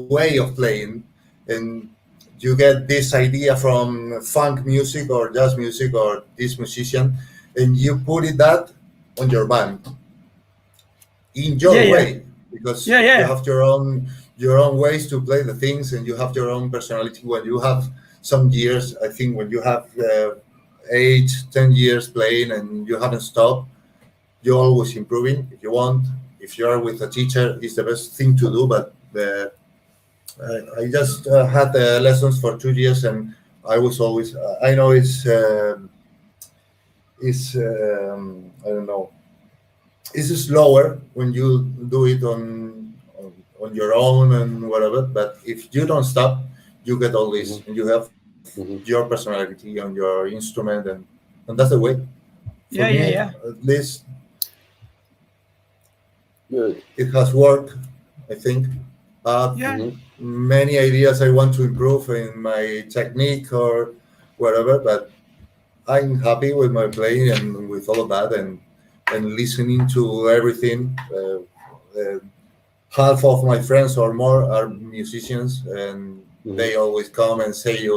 way of playing, and you get this idea from funk music or jazz music or this musician, and you put it that on your band in Yeah, your yeah, way, because yeah, you yeah. have your own ways to play the things, and you have your own personality. When you have some years, I think when you have 8, 10 years playing and you haven't stopped, you're always improving. If you want, if you're with a teacher, it's the best thing to do. But I just had lessons for 2 years, and I was always I know it's I don't know, it's slower when you do it on your own and whatever. But if you don't stop, you get all this, Mhm. and you have Mhm. your personality on your instrument, and that's the way. For Yeah, yeah, me, yeah, at least, Good. it has worked. I think. Uh, yeah, Mhm. Many ideas I want to improve in my technique or whatever, but I'm happy with my playing and with all of that, and listening to everything. Half of my friends or more are musicians, and Mhm. they always come and say, "You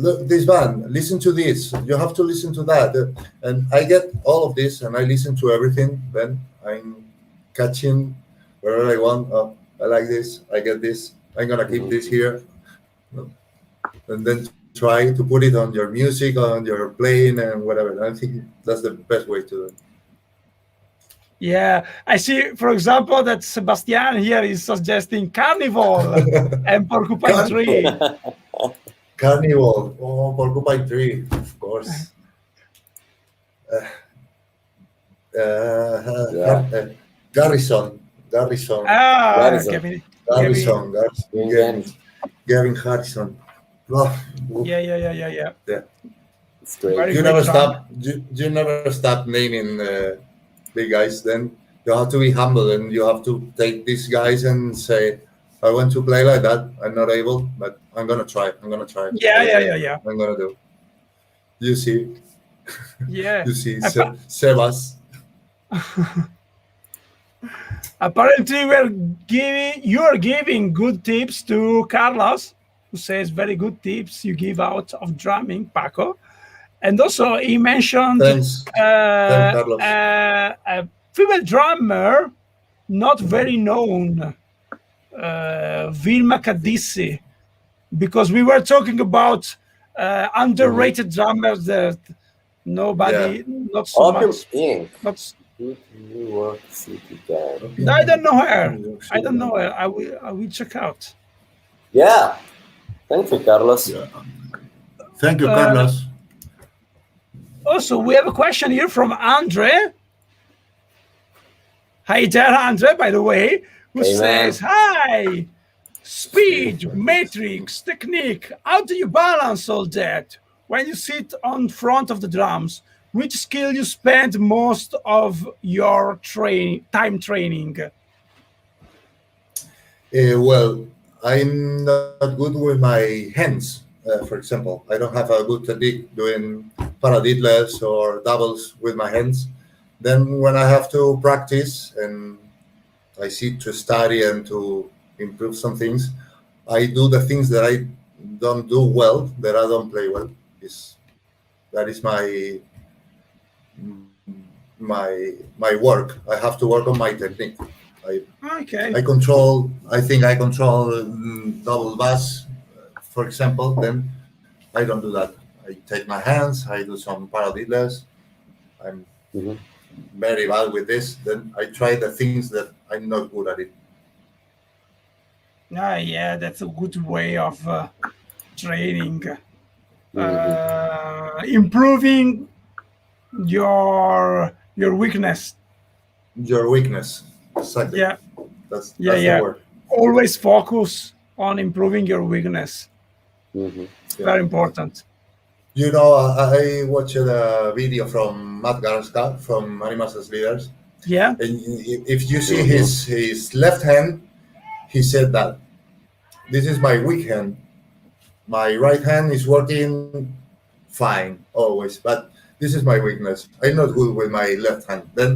look this band, listen to this. You have to listen to that." And I get all of this, and I listen to everything. Then I'm catching wherever I want. Oh, I like this. I get this. I'm gonna keep Mhm. this here, and then try to put it on your music, on your playing, and whatever. I think that's the best way to do it. yeah. I see, for example, that Sebastian here is suggesting Carnival and Porcupine Car- Tree. Carnival, oh, Porcupine Tree, of course. Yeah. Garrison, Garrison, Ah, Garrison. Gavin. Gavin, Invent. Gavin Harrison. Oh, Yeah, yeah, yeah, yeah, yeah. yeah. It's great. Very You great never drummer. stop. You never stop naming big guys. Then you have to be humble, and you have to take these guys and say, "I want to play like that. I'm not able, but I'm gonna try. I'm gonna try. Yeah, yeah, yeah, yeah, I'm gonna do." You see, yeah. you see, Appa- Sebas. Apparently, you are giving good tips to Carlos, who says very good tips you give out of drumming, Paco. And also, he mentioned Thanks, thanks, Carlos. a female drummer, not very known, Vilma Cadisi, because we were talking about Mhm. underrated drummers that Yeah. nobody, not so Opium much, Inc. not. s- Good New York City Band. I don't know Okay, her. I don't know her. I will check out. Yeah. Thank you, Carlos. yeah. Thank you, Uh, Carlos. Also, we have a question here from Andre. Hi there, Andre, by the way, who Hey, says, man. hi, speed, matrix, technique. How do you balance all that when you sit on front of the drums? Which skill you spend most of your time training? Well, I'm not good with my hands. For example, I don't have a good technique doing paradiddles or doubles with my hands. Then when I have to practice and I sit to study and to improve some things, I do the things that I don't do well, that I don't play well. Is that is my work. I have to work on my technique. I Okay. I think I control double bass, for example. Then I don't do that. I take my hands. I do some paradiddles. I'm Mhm. very bad with this. Then I try the things that I'm not good at it. Yeah, that's a good way of training, Mhm. improving your weakness. Your weakness, exactly. Yeah, yeah, That's the yeah. word. Always focus on improving your weakness. Mhm. It's Yeah. very important. You know, I watched a video from Matt Garska from Animals as Leaders, Yeah. and if you see Mhm. his left hand, he said that this is my weak hand. My right hand is working fine always, but this is my weakness. I'm not good with my left hand. Then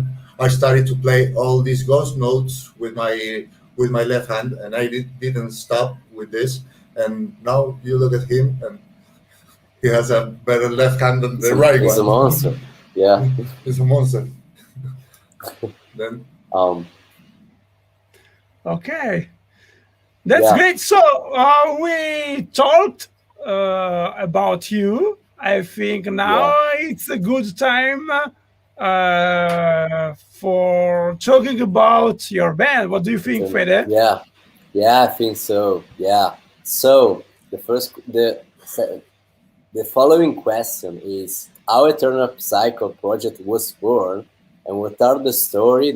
I started to play all these ghost notes with my left hand, and I didn't stop with this. And now you look at him, and he has a better left hand than the right He's a one. monster. Yeah. He's a monster. Then Um. Okay. That's Yeah. great. So we talked about you. I think now Yeah. it's a good time for talking about your band. What do you think, Fede? Yeah. Yeah. I think so. Yeah. So the following question is: How Eternal Cycle project was born, and what are the story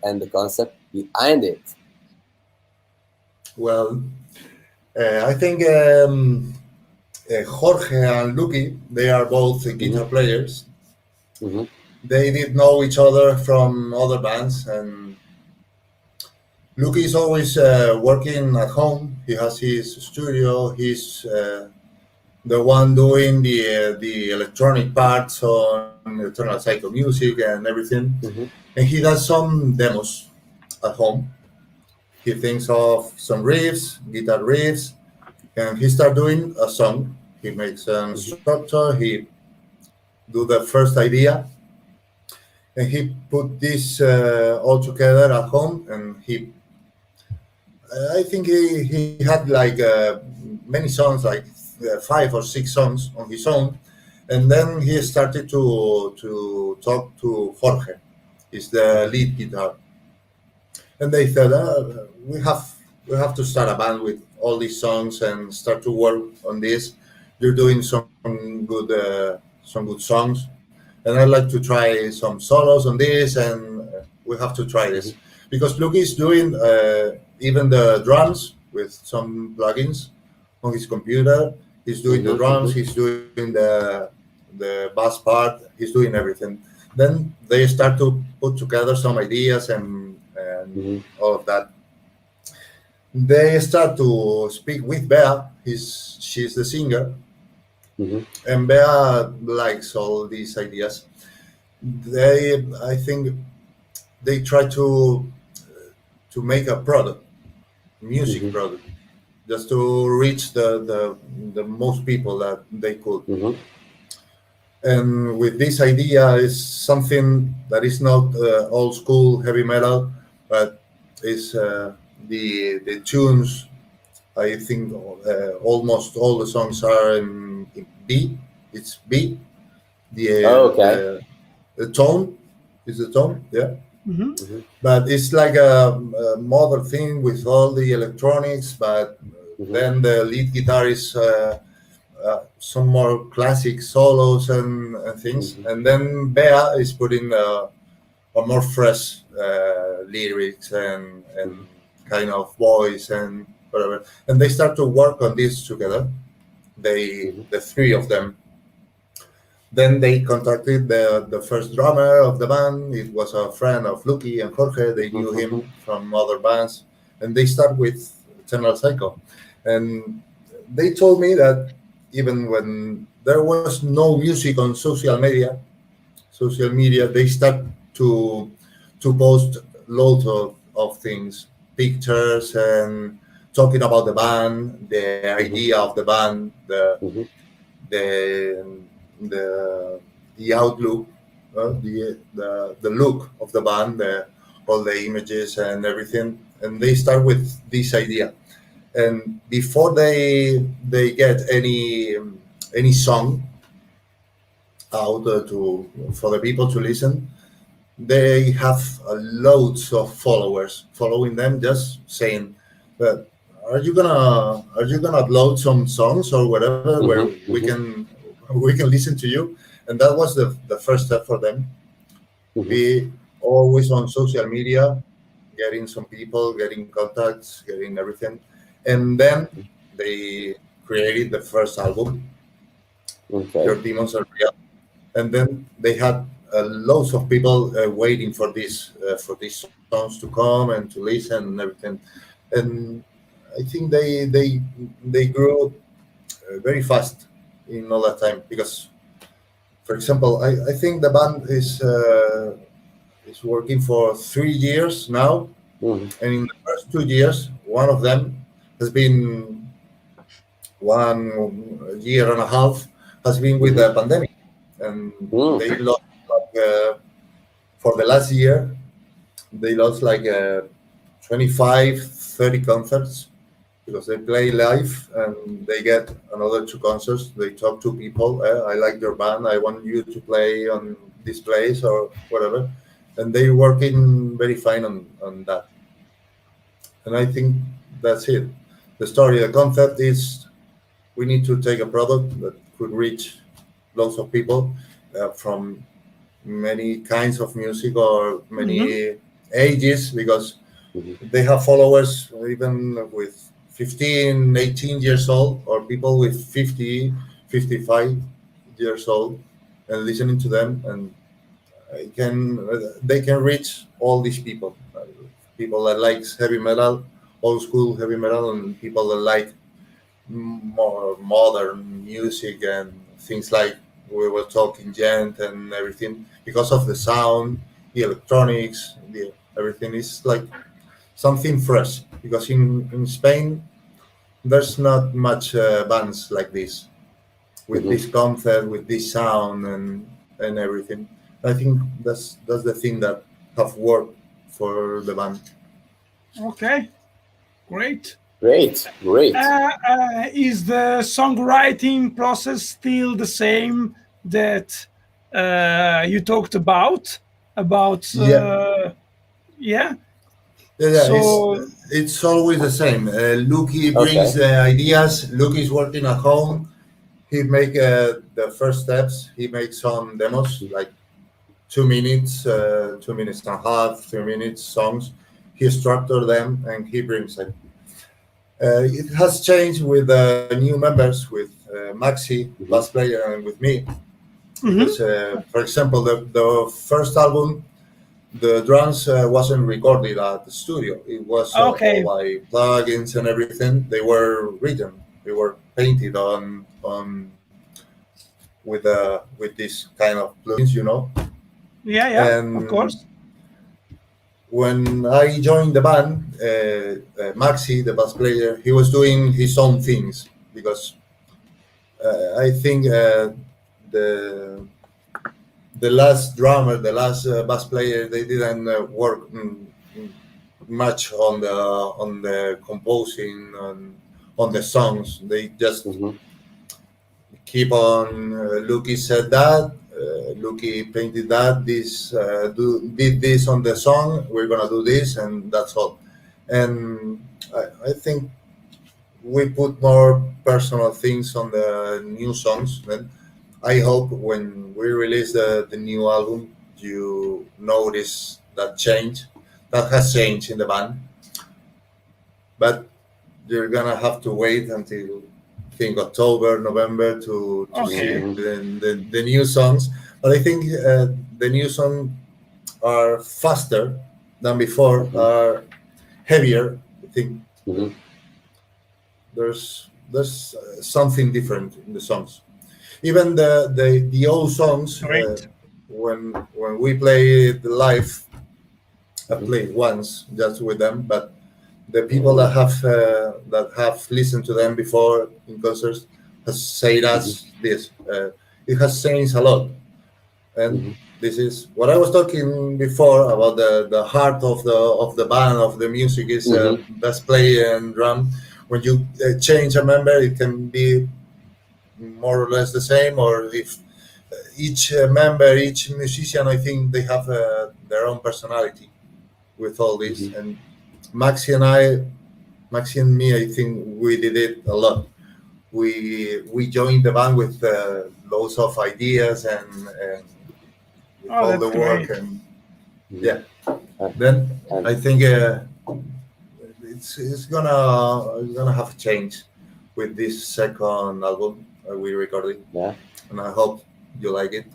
and the concept behind it? well, I think Jorge and Lucky, they are both guitar Mhm. players. Mhm. They did know each other from other bands, and Lucky is always working at home. He has his studio. He's the one doing the electronic parts on Eternal Cycle music and everything. Mhm. And he does some demos at home. He thinks of some riffs, guitar riffs, and he start doing a song. He makes a Mhm. structure. He do the first idea, and he put this all together at home. And I think he had like many songs, like 5 or 6 songs on his own, and then he started to talk to Jorge, he's the Mhm. lead guitar, and they said, we have to start a band with all these songs and start to work on this. You're doing some good songs, and I'd like to try some solos on this, and we have to try this Mhm. because Luke is doing even the drums with some plugins on his computer. He's doing the Mhm. drums. Mhm. He's doing the bass part. He's doing everything. Then they start to put together some ideas and Mhm. all of that. They start to speak with Bea. She's the singer, Mhm. and Bea likes all these ideas. I think, they try to make a product, music Mhm. product, just to reach the most people that they could. Mhm. And with this idea is something that is not old school heavy metal, but is the tunes. I think almost all the songs are in B. It's B. Oh, okay. The tone is the tone. Yeah, Hmm. Mhm. but it's like a modern thing with all the electronics. But Mhm. then the lead guitar is some more classic solos and things, Mhm. and then Bea is putting a more fresh lyrics and Mhm. kind of voice and whatever, and they start to work on this together. Mhm. The three of them. Then they contacted the first drummer of the band. It was a friend of Lucky and Jorge. They Mhm. knew him Mhm. from other bands, and they start with Eternal Cycle. And they told me that even when there was no music on social media, they start to to post loads of things, pictures, and talking about the band, the Mhm. idea of the band, Mhm. the the the outlook, the look of the band, all the images and everything, and they start with this idea. And before they get any any song out for the people to listen, they have loads of followers following them, just saying, "But are you gonna upload some songs or whatever where we can listen to you?" And that was the first step for them. Be always on social media, getting some people, getting contacts, getting everything, and then they created the first album, Your Okay. Demons Are Real, and then they had loads of people waiting for these songs to come and to listen and everything, and I think they grew very fast in all that time because, for example, I think the band is working for 3 years now, Mhm. and in the first 2 years, one of them has been 1 year and a half has been with Mhm. the pandemic, and Mm. they lost like, for the last year they lost like 25, 30 concerts because they play live and they get another two concerts. They talk to people. I like your band. I want you to play on this place or whatever, and they working very fine on that. And I think that's it. The story, the concept is we need to take a product that could reach lots of people from many kinds of music or Mhm. many ages because Mhm. they have followers even with 15, 18 years old, or people with 50, 55 years old, and listening to them, and they can reach all these people, people that likes heavy metal, old school heavy metal, and people that like more modern music and things like we were talking gent and everything, because of the sound, the electronics, everything is like something fresh, because in Spain there's not much bands like this with Mhm. this concept, with this sound and everything. I think that's the thing that have worked for the band. Okay, great. Great. Great. Is the songwriting process still the same that you talked about? About Yeah, yeah. yeah, So it's always the same. Lucky brings Okay. the ideas. Lucky's working at home. He make the first steps. He makes some demos, like 2 minutes, 2 minutes and a half, 3 minutes songs. He structured them and he brings it. It has changed with new members, with Maxi, bass Mhm. player, and with me. mhm. Because, for example, the first album, the drums wasn't recorded at the studio. It was all Okay, by plugins and everything. They were written. They were painted on with this kind of plugins, yeah, yeah, of And course. when I joined the band, Maxi, the bass player, he was doing his own things because I think the the last drummer, the last bass player, they didn't work much on the composing on the songs. They just Mhm. keep on. Lucky said that. Lucky painted that. This did this on the song. We're gonna do this, and that's all. And I think we put more personal things on the new songs. Then I hope when we release the new album, you notice that change. That has changed in the band, but you're gonna have to wait until I think October, November to see Okay, Mhm. the new songs. But I think the new songs are faster than before, Mhm. are heavier. I think Mhm. there's something different in the songs. Even the old songs, great. when we play it live, I Mhm. played once just with them, but the people that have listened to them before in concerts has said Mhm. us this. It has changed a lot, and Mhm. this is what I was talking before about the heart of the band, of the music is Mhm. bass player and drum. When you change a member, it can be more or less the same, or if each member, each musician, I think they have their own personality with all this. And Maxi and I, Maxi and me, I think we did it a lot. We joined the band with loads of ideas and with Oh, all that's the work, great. and yeah. Then I think it's gonna have a change with this second album we recorded, Yeah. and I hope you like it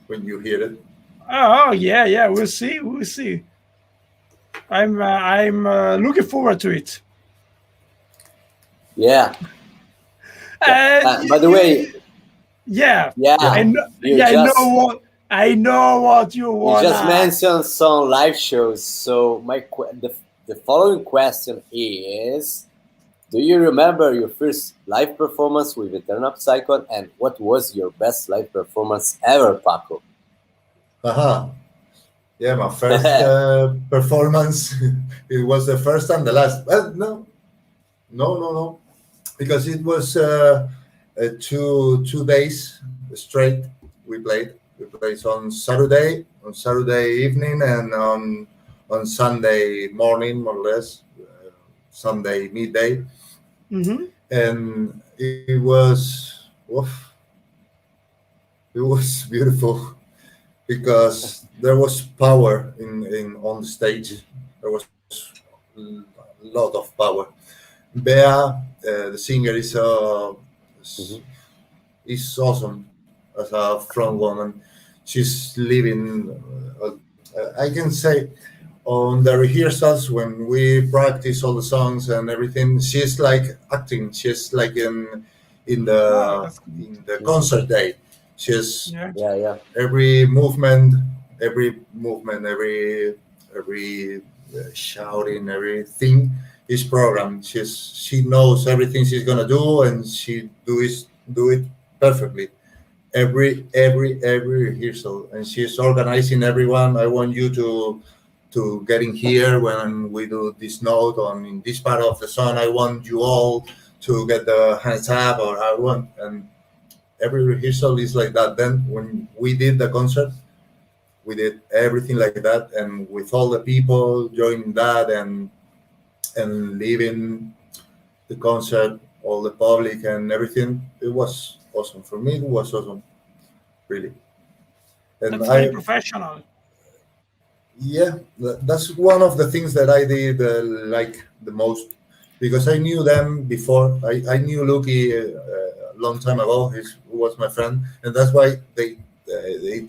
when you hear it. Oh, yeah. We'll see. I'm looking forward to it. Yeah. By the You- way, yeah, yeah, I know. you Yeah, just I know what you you wanna. just mentioned some live shows. So the following question is: do you remember your first live performance with Eternal Psycho, and what was your best live performance ever, Paco? Aha. Yeah, my first performance. It was the first and the last. Well, no, because it was 2 days straight. We played. We played on Saturday evening, and on Sunday morning, more or less, Sunday midday, Mhm. and it was oof, it was beautiful because there was power in on the stage. There was a lot of power. Bea, the singer, Mhm. is awesome as a front woman. She's living. I can say on the rehearsals when we practice all the songs and everything, she's like acting. She's like in Oh, the that's good. in the concert day. She's Yeah. Yeah. every movement, every shouting, everything is programmed. She knows everything she's gonna do, and she do it perfectly. Every rehearsal, and she's organizing everyone. I want you to get in here when we do this note on in this part of the song. I want you all to get the hands up, or I want and every rehearsal is like that. Then when we did the concert, we did everything like that, and with all the people joining that and leaving the concert, all the public and everything, it was awesome. For me, it was awesome, really. And That's very professional. yeah, that's one of the things that I did like the most because I knew them before. I knew Luki a long time ago. He was my friend, and that's why they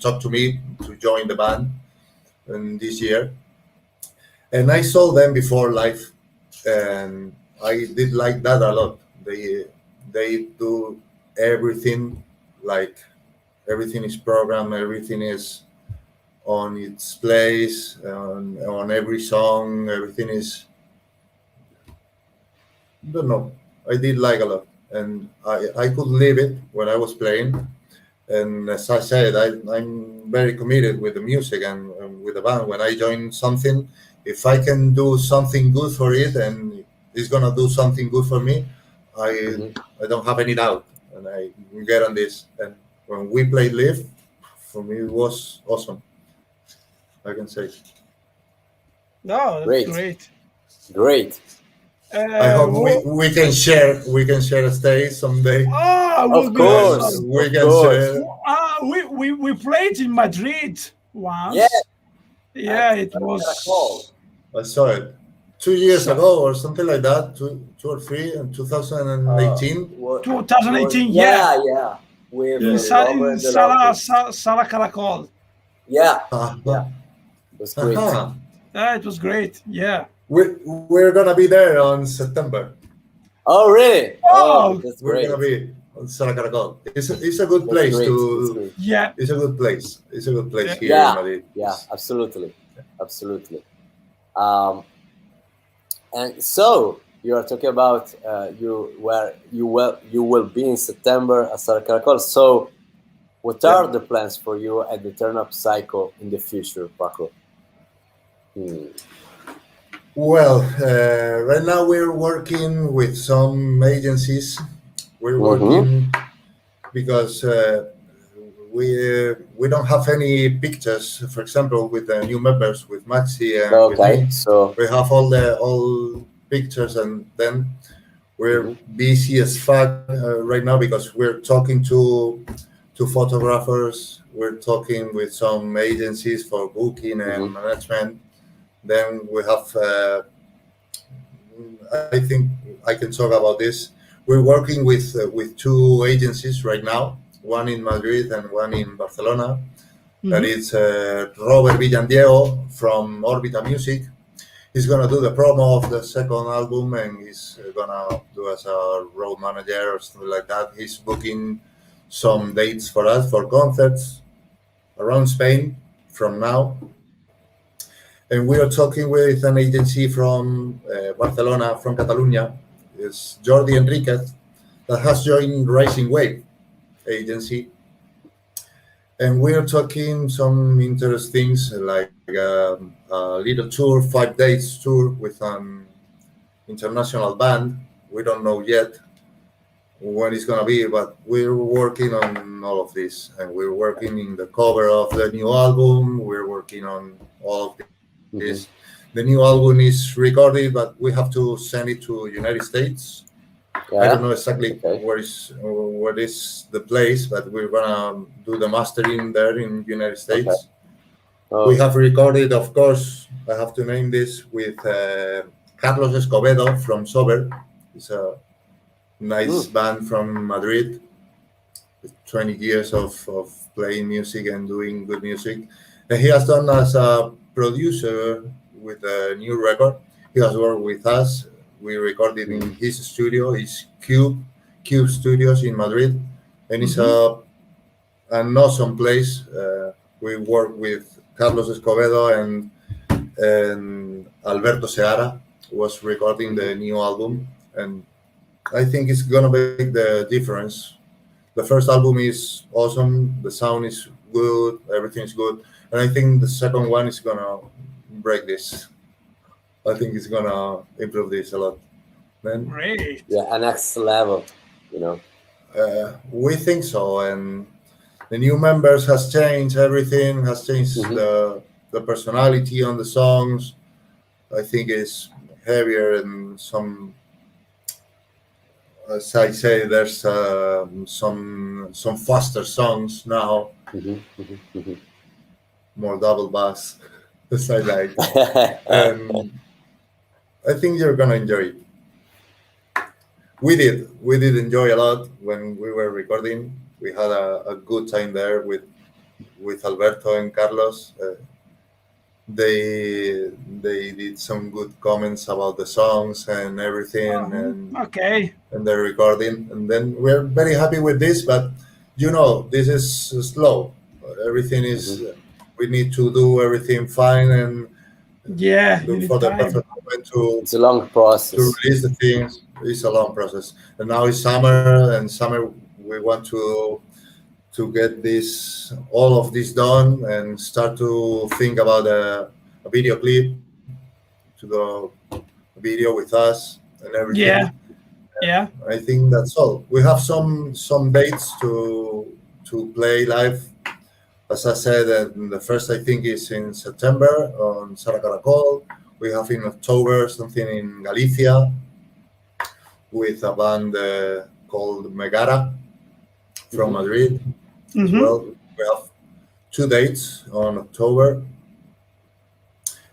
talked to me to join the band in this year. And I saw them before live, and I did like that a lot. They do everything like everything is programmed, everything is on its place, on every song, everything is. I don't know. I did like a lot, and I could live it when I was playing. And as I said, I'm very committed with the music and with the band. When I join something, if I can do something good for it, and it's gonna do something good for me, I Mhm. I don't have any doubt, and I get on this. And when we played live, for me it was awesome. I can say. No, that's Great, great. great. I hope Well, we can share a stage someday, will Of be course, awesome. and we of can course. share. We played in Madrid Yeah, once. Yeah, at it Caracol. was I saw it 2 years so, ago or something like that, two or three in 2018. Was 2018. Yeah, yeah, with in Yeah. Robert in and the Lovers. Sala Caracol. Yeah, Uh-huh. yeah, it was great. Uh-huh. It was great. Yeah. We're gonna be there on September. Oh, really? Oh, Oh, that's We're great. gonna be on Saracaracol. It's a good That's place great. That's to. great. yeah. It's a good place. It's a good place Yeah. here in Yeah, Madrid. yeah, absolutely, absolutely. Um, and so you are talking about you will be in September at Caracol. So what Yeah. are the plans for you at the Turn Up Cycle in the future, Paco? Well, right now we're working with some agencies. We're Mhm. working because we don't have any pictures. For example, with the new members, with Maxi and with Okay, me, so we have all pictures, and then we're mhm, busy as fuck right now because we're talking to photographers. We're talking with some agencies for booking and mhm, management. Then we have. I think I can talk about this. We're working with two agencies right now. One in Madrid and one in Barcelona. That Mhm. is Robert Villandiego from Orbita Music. He's gonna do the promo of the second album, and he's gonna do as a road manager or something like that. He's booking some dates for us for concerts around Spain from now, and we are talking with an agency from Barcelona, from Catalonia. It's Jordi Enriquez that has joined Rising Wave agency, and we're talking some interesting things like a little tour, 5 days tour with an international band. We don't know yet when it's gonna be, but we're working on all of this, and we're working in the cover of the new album. We're working on all of this. mhm. The new album is recorded, but we have to send it to United States. I don't know Yeah, exactly okay, what is the place, but we're gonna do the mastering there in United okay. States. We Oh, have recorded, of course. I have to name this with Carlos Escobedo from Sober. It's a nice mm, band from Madrid with 20 years of playing music and doing good music. And he has done as a producer with a new record. He has worked with us. We recorded mm, in his studio, his Cube Studios in Madrid, and it's Mhm. an awesome place. We work with Carlos Escobedo and Alberto Seara was recording mhm, the new album, and I think it's gonna make the difference. The first album is awesome. The sound is good. Everything is good, and I think the second one is gonna break this. I think it's gonna improve this a lot. Then Great. yeah, a next level, you know. we think so, and the new members has changed. Everything has changed Mhm, the personality on the songs. I think it's heavier and some, as I say, there's some faster songs now, mhm, mhm, mhm. more double bass, as I like, and I think you're gonna enjoy it. We did enjoy a lot when we were recording. We had a good time there with Alberto and Carlos. They did some good comments about the songs and everything, Okay. and the recording, and then we're very happy with this. But this is slow. Everything Mhm. is we need to do everything fine and Yeah, you look need for the time. perfect moment to It's a long to process. release the things. It's a long process, and now it's summer, and summer we want to get this all of this done and start to think about a video clip to the video with us and everything. Yeah, yeah. I think that's all. We have some dates to play live. As I said, the first I think is in September on Sara Caracol. We have in October something in Galicia with a band called Megara from Mhm. Madrid as Mm-hmm. well. We have 2 dates on October,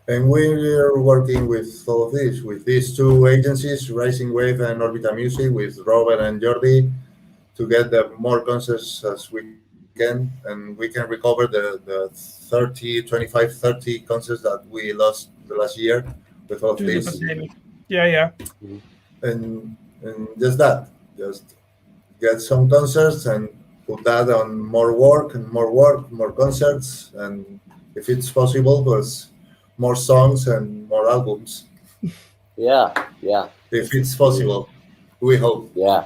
and we're working with all of this with these two agencies, Rising Wave and Orbita Music, with Robert and Jordi, to get the more concerts as we can, and we can recover the 30, 25, 30 concerts that we lost the last year with all of To the this, pandemic. Yeah, yeah. Mhm. and just that, just get some concerts and put that on more work and more work, more concerts, and if it's possible, was more songs and more albums. Yeah, yeah, If it's mm, possible, we hope. yeah.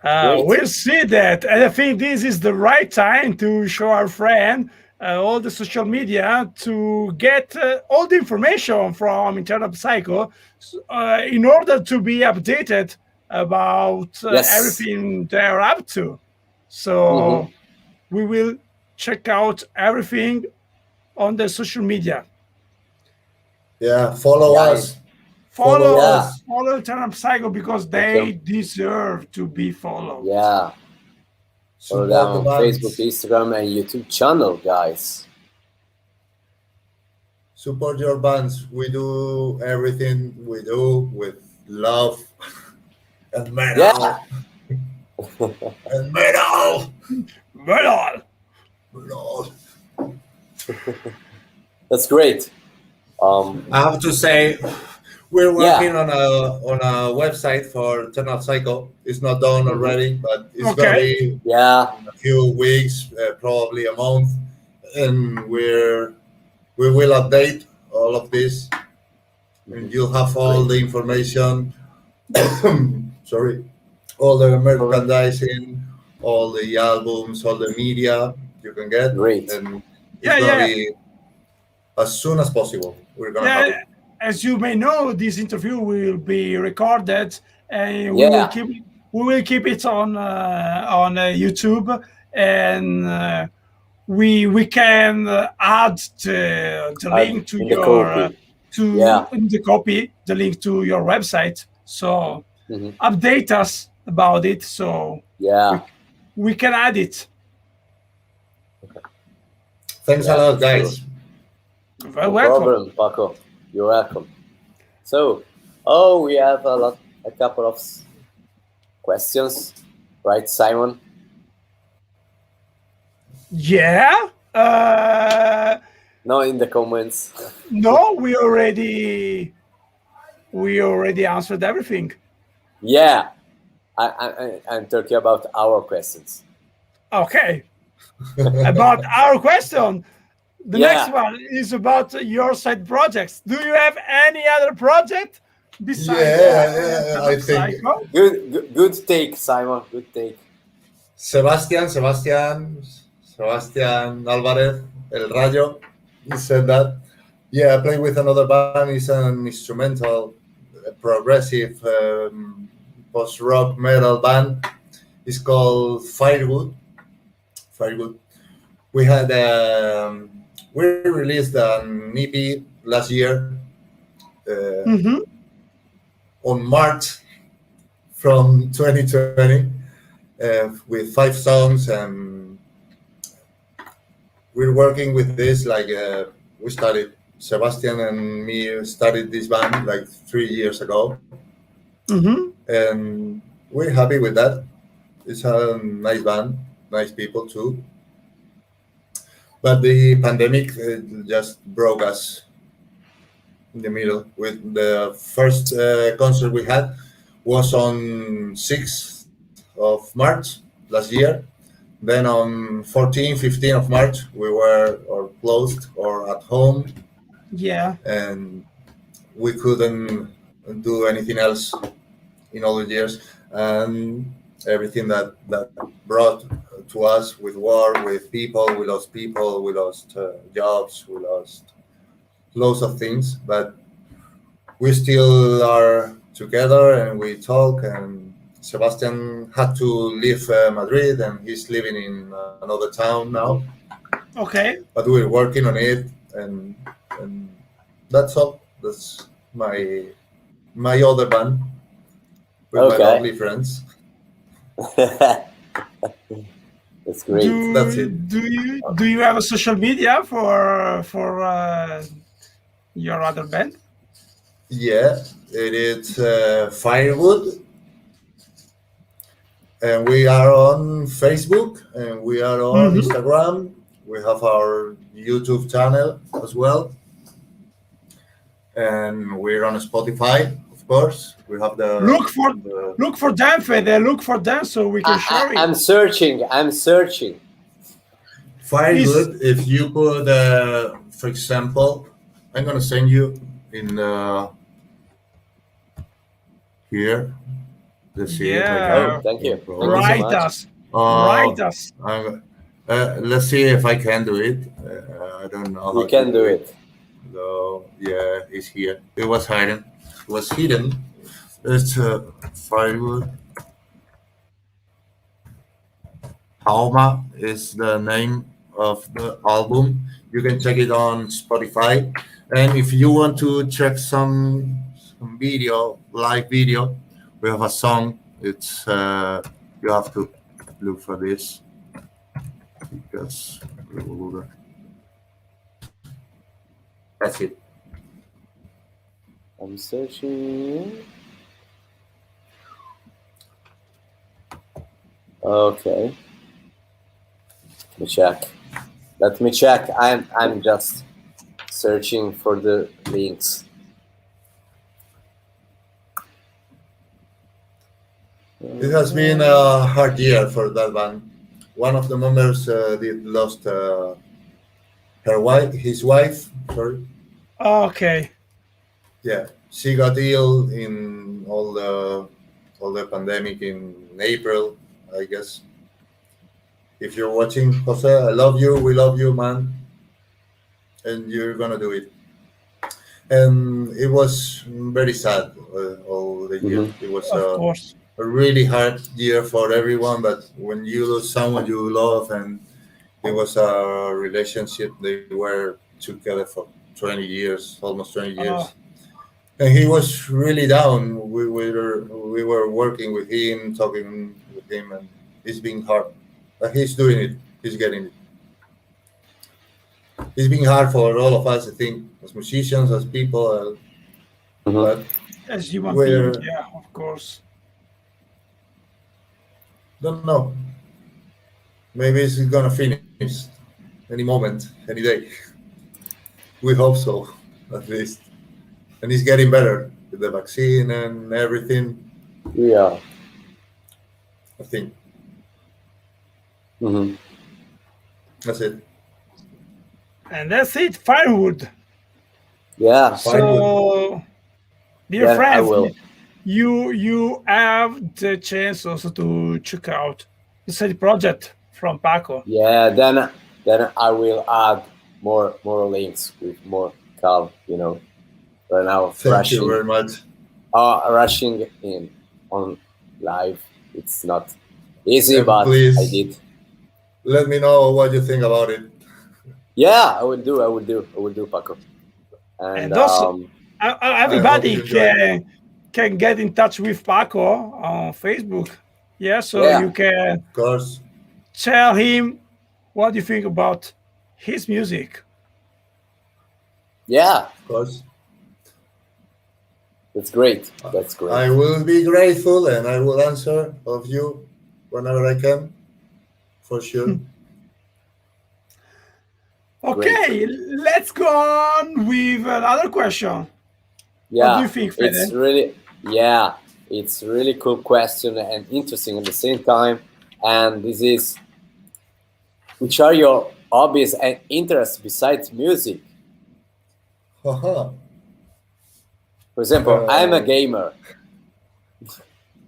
Great. We'll see that. And I think this is the right time to show our friend all the social media to get all the information from Internal Psycho in order to be updated about Yes. everything they're up to. So Mhm. we will check out everything on the social media. Yeah, follow Yeah. us. Follow Yeah. us. Follow Eternal Psycho because Thank they you. deserve to be followed. Yeah. Follow them Support the on Facebook, bands. Instagram, and YouTube channel, guys. Support your bands. We do everything we do with love and Yeah. metal. And metal. Well, Metal. That's great. I have to say, we're Yeah. working on a website for Eternal Cycle. It's not done Mhm. already, but it's gonna okay. be Yeah. in a few weeks, probably a month, and we will update all of this, and you'll have all Great. the information. Sorry, all the merchandising, all the albums, all the media you can get, Great. and it's Yeah, gonna yeah, be as soon as possible. We're gonna have yeah. it. As you may know, this interview will be recorded, and Yeah. we will keep it on YouTube, and we can add the link to In the your copy. to Yeah. in the copy the link to your website. So Mhm. update us about it, so Yeah. we can add it. Thanks Yeah, a lot, for sure. guys. Well, No welcome. problem, Paco. You're welcome. So, we have a couple of questions, right, Simon? Yeah. No, in the comments. No, we already answered everything. Yeah, I'm talking about our questions. Okay. About our question. The Yeah. next one is about your side projects. Do you have any other project besides Yeah, I think Psycho? Good take, Simon. Good take. Sebastian Alvarez, El Rayo, he said that. Yeah, I play with another band. It's an instrumental, progressive, post rock metal band. It's called Firewood. Firewood. We had we released an EP last year Mm-hmm. on March from 2020 with 5 songs, and we're working with this like we started. Sebastian and me started this band like 3 years ago, Mm-hmm. and we're happy with that. It's a nice band, nice people too. But the pandemic just broke us in the middle. With the first concert we had was on 6th of March last year. Then on 14, 15 of March, we were or closed or at home, Yeah. and we couldn't do anything else in all the years. And everything that brought to us with war, with people, we lost jobs, we lost loads of things, but we still are together and we talk. And Sebastian had to leave Madrid, and he's living in another town now. Okay. But we're working on it, and that's all. That's my other band with my Okay. lovely friends. That's great. That's it. Do you have a social media for your other band? Yeah, it is Firewood, and we are on Facebook, and we are on Mhm. Instagram. We have our YouTube channel as well, and we're on Spotify, of course. We have the Look for them, Fede. Look for them so we can share it. I'm searching. I'm searching. Firewood. If you put, for example, I'm gonna send you in here. Let's see if I Yeah. Oh, thank you. can. Thank you so Write much. us. Write us. Let's see if I can do it. I don't know. You how can to do it. So yeah, it's here. It was hidden. It was hidden. It's Firewood. Halma is the name of the album. You can check it on Spotify. And if you want to check some video, live video, we have a song. It's you have to look for this because that's it. I'm searching. Okay. Let me check. I'm just searching for the links. It has been a hard year for that band. One of the members did lost his wife. Sorry. Okay. Yeah, she got ill in all the pandemic in April, I guess. If you're watching, Jose, I love you. We love you, man, and you're gonna do it. And it was very sad all the year. It was Of course. a really hard year for everyone. But when you lose someone you love, and it was a relationship, they were together for 20 years, almost 20 years. And he was really down. We were working with him, talking with him, and it's been hard. But he's doing it. He's getting it. It's been hard for all of us, I think, as musicians, as people. But As human we're being, yeah, of course. don't know. Maybe it's gonna finish any moment, any day. We hope so, at least. And he's getting better with the vaccine and everything. Yeah. I think Mm-hmm. that's it. And that's it, Firewood. Yeah. So, dear Yeah, I friends, will. you have the chance also to check out the side project from Paco. Yeah. Then I will add more links with more calm. Right now Thank you very much. rushing in on live. It's not easy, And but please I did. let me know what you think about it. Yeah, I will do, Paco. And And also, everybody you enjoy can get in touch with Paco on Facebook. Yeah, so Yeah. you can Of course. tell him what you think about his music. yeah, Of course. that's great. That's great. I will be grateful and I will answer of you whenever I can, for sure. Okay, let's go on with another question. Yeah, What do you think, it's Fede? it's really cool question and interesting at the same time. And this is, which are your hobbies and interests besides music? Haha. For example, I'm a gamer.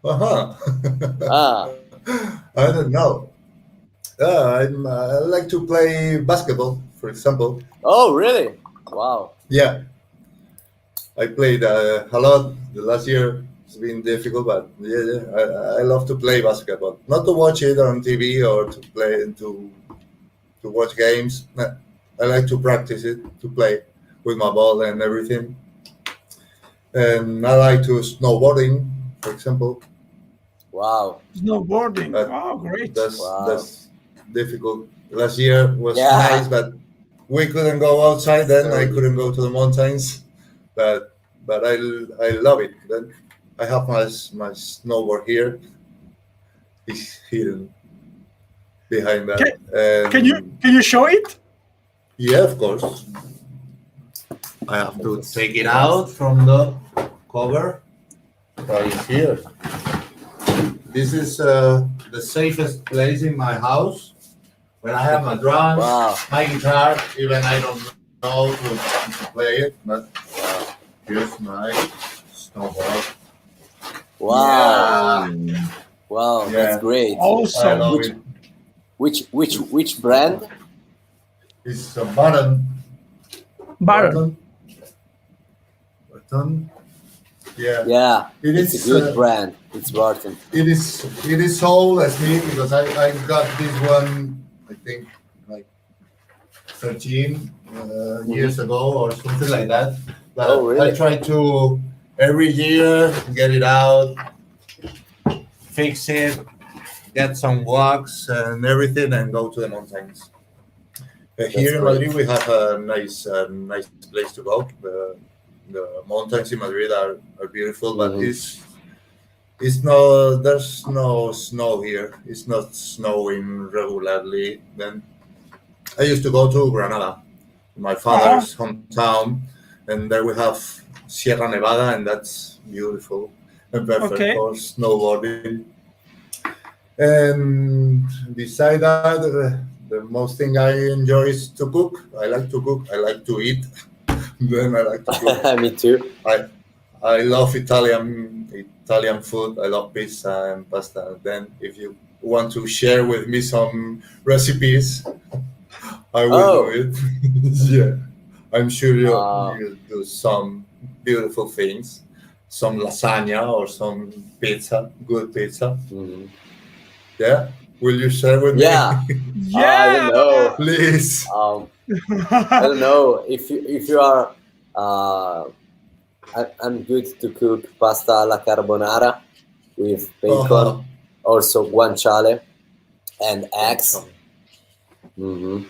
Haha. Ah, I don't know. I like to play basketball, for example. oh, really? Wow. Yeah, I played a lot the last year. It's been difficult, but yeah, I love to play basketball. Not to watch it on TV or to play to watch games. No, I like to practice it, to play with my ball and everything. And I like to snowboarding, for example. Wow. Snowboarding. But Oh, great. that's difficult. Last year was Yeah. nice, but we couldn't go outside then. I couldn't go to the mountains, but I love it. Then I have my snowboard here. It's hidden behind that. Can you show it? Yeah, of course. I have to take it out from the cover. Right here. This is the safest place in my house. When I have my drums, Wow. my guitar, even I don't know to play it, but here's my snowboard. Wow. Wow, Yeah. that's great. I Awesome. love it. Which brand? It's a button. Baron. Button. Yeah, Yeah, it it's a is. good brand. It's Barton. It is. It is sold as me because I got this one. I think like 13 years ago or something like that. But Oh, I really? try to every year get it out, fix it, get some walks and everything, and go to the mountains. That's Here in great. Madrid, we have a nice place to go. The mountains in Madrid are beautiful, but Hmm. it's no there's no snow here. It's not snowing regularly. Then I used to go to Granada, my Uh-huh. father's hometown, and there we have Sierra Nevada, and that's beautiful and perfect Okay. for snowboarding. And beside that, the most thing I enjoy is to cook. I like to cook. I like to eat. Then I like to cook. Me too. I I love Italian food. I love pizza and pasta. Then if you want to share with me some recipes, I will do Oh, it. Yeah, I'm sure uh, you do some beautiful things, some lasagna or some pizza, good pizza. mhm. Yeah, will you share with me, Yeah. I don't Yeah. know. please? Um, I don't know if you are. Uh, I'm good to cook pasta alla carbonara with bacon, Oh, also guanciale and one eggs, chop. hmm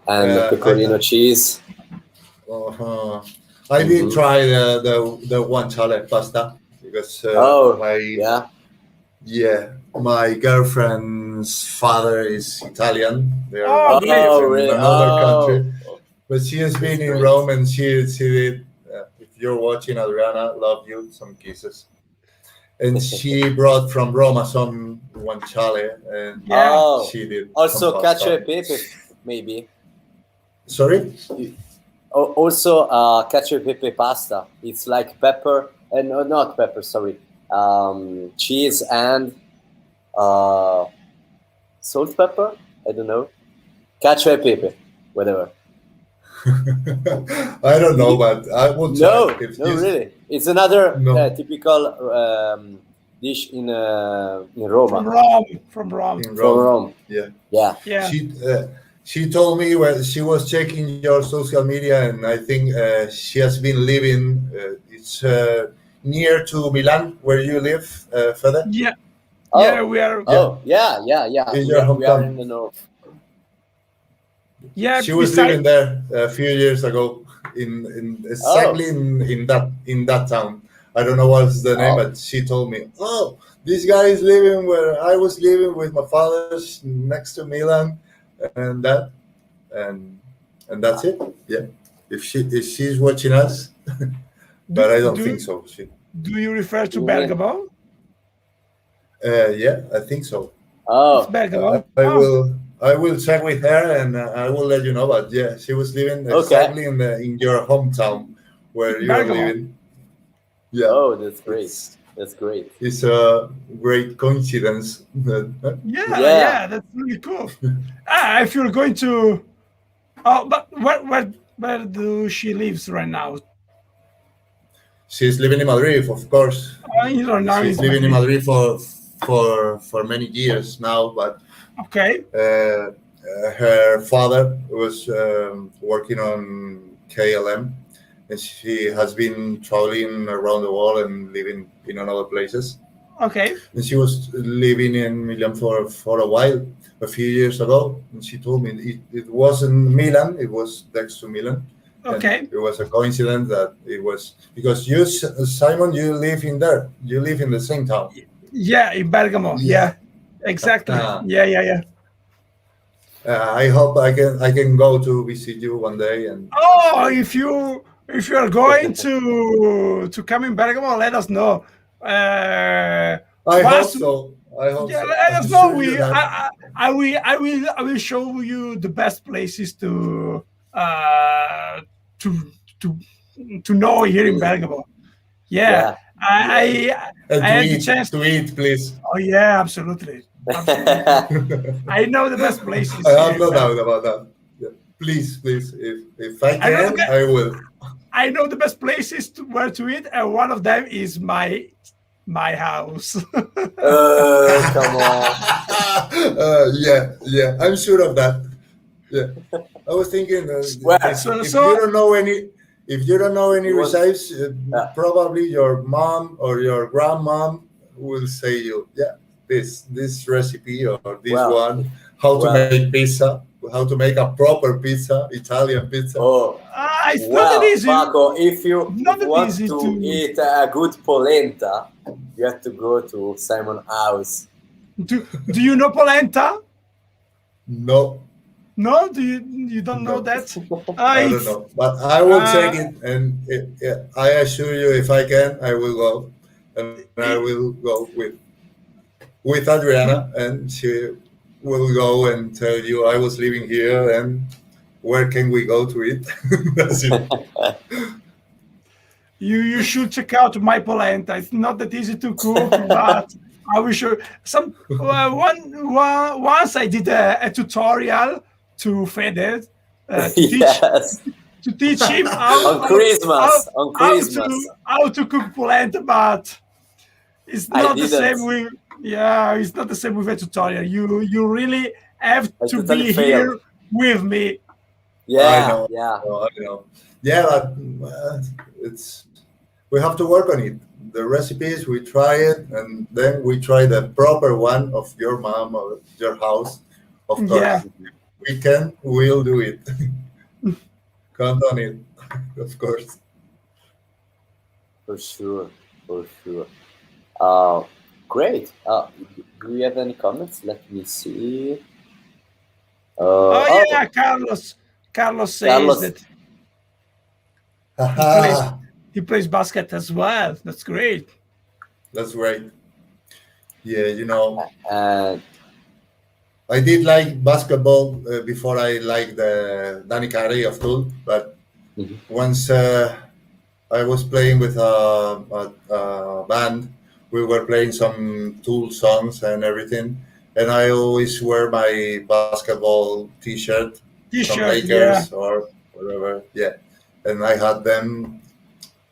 and I pecorino cheese. uh, I did Hmm. try the guanciale pasta because Oh, my yeah. yeah, my girlfriend's father is Italian. They're Oh, great. Oh, from really? another country, Oh, but she has that's been in great. Rome and she did. If you're watching, Adriana, love you. Some kisses. And she brought from Roma some guanciale, and Yeah. Oh, she did some also cacio e pasta. pepe, maybe. Sorry. You- Also, cacio e pepe pasta. It's like pepper, and no, not pepper. Sorry, cheese and uh, salt, pepper. I don't know. Cacio e pepe, whatever. I don't Did know, you? but I will try. No, If no, you really. It's another no typical dish in Roma, From Rome. From Rome. in from Rome, Rome. yeah. Yeah. Yeah. She uh, she told me when she was checking your social media, and I think she has been living. It's near to Milan, where you live, Fede. Yeah. Yeah. Oh, We are. Yeah, oh, yeah, yeah, yeah. in We your are in hometown. the north. Yeah. She was Beside. living there a few years ago, in Oh, exactly in that town. I don't know what's the name, oh, but she told me, "Oh, this guy is living where I was living with my father's next to Milan, and that, and and that's it." Yeah, if she's watching us, Do but I don't think do so. She, do you refer to mhm. Bergamo? yeah, I think so. It's Oh, Bergamo. Oh, I will check with her and I will let you know. But yeah, she was living okay. exactly in your hometown where you're Bergamo. living. Yeah, Oh, that's great. it's That's great. it's a great coincidence. Yeah. Yeah. Yeah. That's really cool. Ah, if you're going to. Oh, but where do she lives right now? She's living in Madrid, of course. You don't know. She's It's living in Madrid. Madrid for many years now. But Okay. her father was working on KLM, and she has been traveling around the world and living in other places. Okay. And she was living in Milan for a while, a few years ago. And she told me it wasn't Milan; it was next to Milan, and Okay. it was a coincidence that it was because you, Simon, you live in there. You live in the same town. Yeah, in Bergamo. Yeah. Yeah. Exactly. Uh, Yeah. Yeah. Yeah. I hope I can go to visit you one day and Oh, if you are going to come in Bergamo, let us know. I hope Once, so. I hope yeah, so. let I'm us know. sure you that. I will show you the best places uh to to to know here in Mm, Bergamo. Yeah, yeah. Yeah. And I had the chance. to eat, please. Oh yeah, absolutely, absolutely. I know the best I places here have in no Bergamo. doubt about that. Yeah. Please, if I I'm not. can, I will. I know the best places where to eat, and one of them is my house. Come on. Yeah, I'm sure of that. Yeah, I was thinking Where? if So, you don't know any, if you don't know any You want- recipes, Yeah. probably your mom or your grandmom will say you, yeah, this recipe or this Well, one, how to well. make pizza, how to make a proper pizza, Italian pizza. Oh, it's not that well, easy. Paco, if you Not that want easy to to eat a good polenta, you have to go to Simon House. do. Do you know polenta? No, No, you don't know no, that? I don't It's know, but I will check uh, it, and I assure you, if I can, I will go, and I it, will go with Adriana, and she will go and tell you I was living here and where can we go to eat. That's it. you should check out my polenta. It's not that easy to cook, but I will show some. Once I did a tutorial to Fede to teach Yes, him on Christmas, on Christmas. how to cook polenta, but it's I not the didn't. same with it's not the same with a tutorial. You really have I to totally be failed. here with me. I Yeah, know, yeah. I know. Yeah, but it's we have to work on it. The recipes we try it, and then we try the proper one of your mom or your house. Of Yeah, course, we can. We'll do it. Count on it. Of course. For sure, for sure. Great. Do we have any comments? Let me see. oh Oh, yeah, Carlos says Carlos. that he plays Haha, he plays basket as well. That's great. that's great. Yeah, you know, And I did like basketball before I liked the Danny Carey of Tool, but mhm. once I was playing with a band, we were playing some Tool songs and everything, and I always wear my basketball T-shirt from T-shirt, yeah, Lakers or whatever. Yeah, and I had them.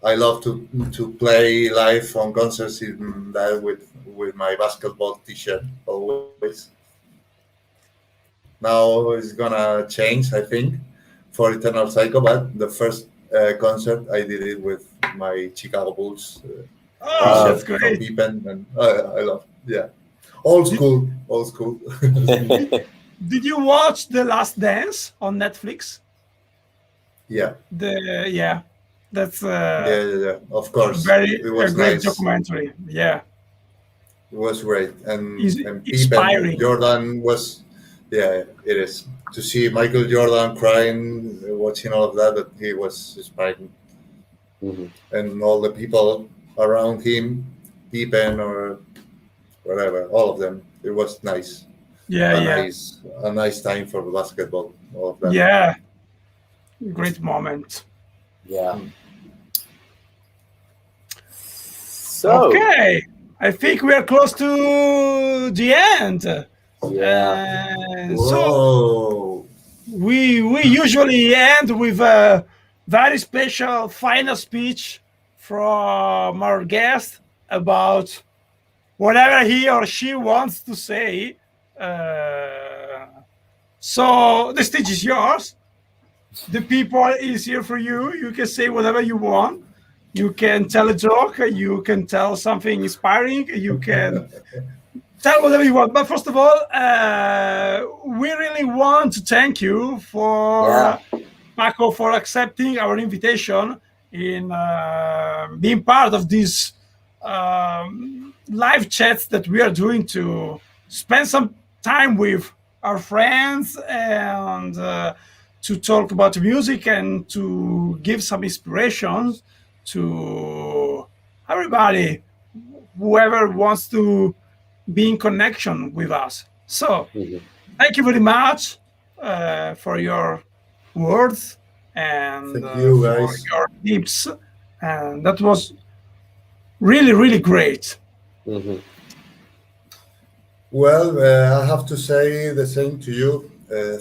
I love to play live on concerts in that with my basketball T-shirt always. Now it's gonna change, I think, for Eternal Psycho. But the first concert I did it with my Chicago Bulls oh, that's T-shirt from great. Pippen, and I love. Yeah, old did, school, old school. did, did you watch The Last Dance on Netflix? Yeah, Yeah, that's yeah. Of course, very it a was great nice. documentary. Yeah, It was great, is and Pippen inspiring. Jordan was. Yeah, it is to see Michael Jordan crying, watching all of that. But he was inspiring, Mhm. and all the people around him, Pippen or whatever, all of them. It was nice, Yeah, a yeah, nice, a nice time for basketball. All of that. yeah. Great moment. Yeah. Mm. So, Okay, I think we are close to the end. yeah. So Whoa! we usually end with a very special final speech from our guest about whatever he or she wants to say. So the stage is yours. The people is here for you. You can say whatever you want. You can tell a joke. You can tell something inspiring. You can tell whatever you want. But first of all, we really want to thank you Yeah. for Paco for accepting our invitation in being part of these live chats that we are doing to spend some time with our friends and to talk about music and to give some inspirations to everybody, whoever wants to be in connection with us. So, Mhm. thank you very much for your words and Thank you, for guys. your tips. And that was really, really great. Mhm. Well, I have to say the same to you.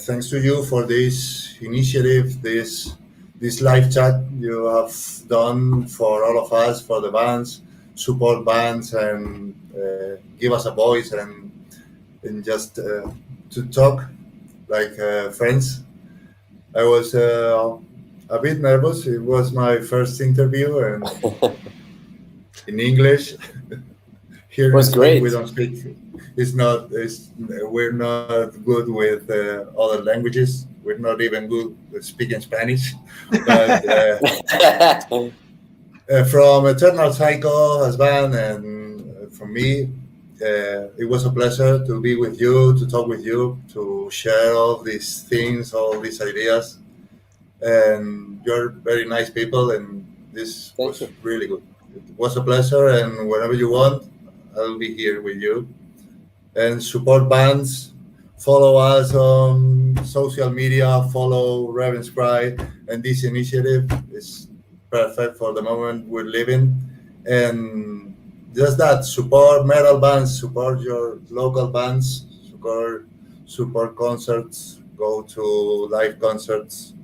Thanks to you for this initiative, this this live chat you have done for all of us, for the bands, support bands, and give us a voice and just to talk like friends. I was a bit nervous. It was my first interview, and in English. Here was in Spain, great. we don't speak. We're not good with other languages. We're not even good with speaking Spanish. But from Eternal Cycle as band and from me, it was a pleasure to be with you, to talk with you, to share all these things, all these ideas. And you're very nice people, and this was really good. It was a pleasure, and whenever you want, I'll be here with you. And support bands, follow us on social media, follow Ravenscry, and this initiative is perfect for the moment we're living. And just that, support metal bands, support your local bands, support concerts, go to live concerts,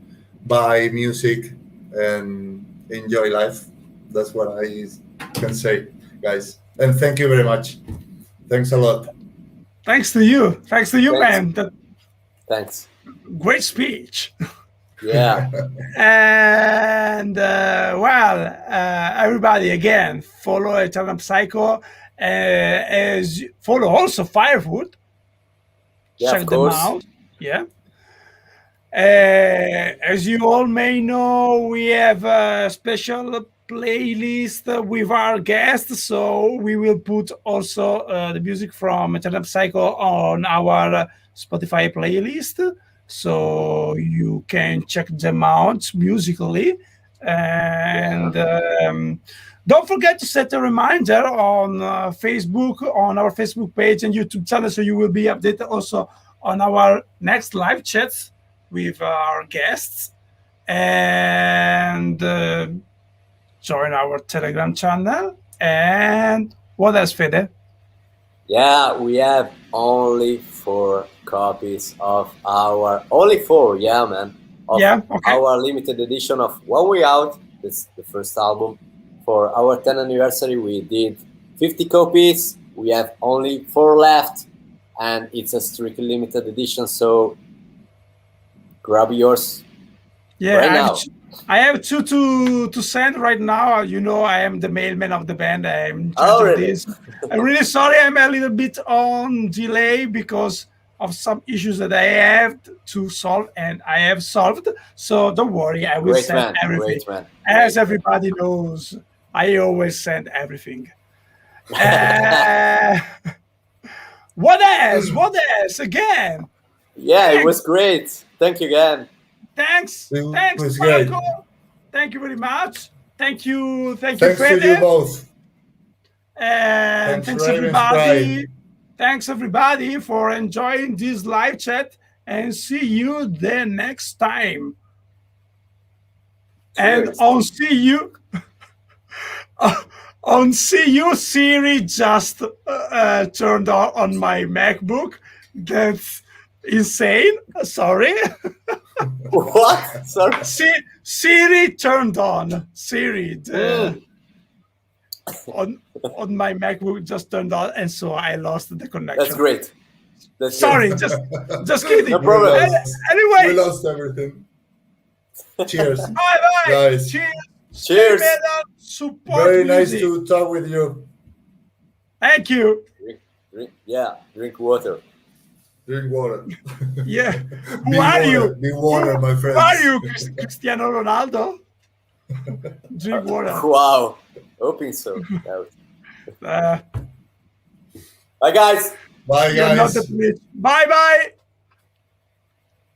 buy music, and enjoy life. That's what I can say, guys. And thank you very much. Thanks a lot. Thanks to you. Thanks to you, Thanks. man. Thanks. Great speech. Yeah. And everybody, again, follow Eternal Psycho. Follow also Firewood. Yeah, Check of them course. out. Yeah. As you all may know, we have a special playlist with our guests, so we will put also the music from Eternal Psycho on our Spotify playlist, so you can check them out musically. And don't forget to set a reminder on Facebook, on our Facebook page and YouTube channel, so you will be updated also on our next live chats with our guests. And join our Telegram channel. And what else, Fede? Yeah, we have only 4 copies of our our limited edition of One Way Out. This is the first album. For our 10th anniversary, we did 50 copies. We have only 4 left, and it's a strictly limited edition. So grab yours. Yeah, right now. I have 2 to send right now. You know, I am the mailman of the band. I'm in charge of this. I'm really sorry. I'm a little bit on delay because of some issues that I have to solve, and I have solved. So don't worry. I will send everything. As everybody knows, I always send everything. What else? What else? Again. Yeah, it was great. Thank you again. Thanks, Marco. Thank you very much. Thank you, Thanks Fede. to you both. And thanks everybody. Thanks everybody for enjoying this live chat, and see you the next time. Cheers. And on see you. On see you, Siri just turned on my MacBook. That's insane. Sorry. What? Sorry. Siri turned on. Siri on my MacBook just turned on, and so I lost the connection. That's great. Sorry, just kidding. No problem. Anyway, we lost everything. Cheers. Bye, guys. Cheers. Support Very music. nice to talk with you. Thank you. Drink water. Drink water. Yeah. Who are you? Be water, my friend. Who are you, Cristiano Ronaldo? Drink water. Wow. Hoping so. Bye, Bye, guys. Bye, guys. Bye.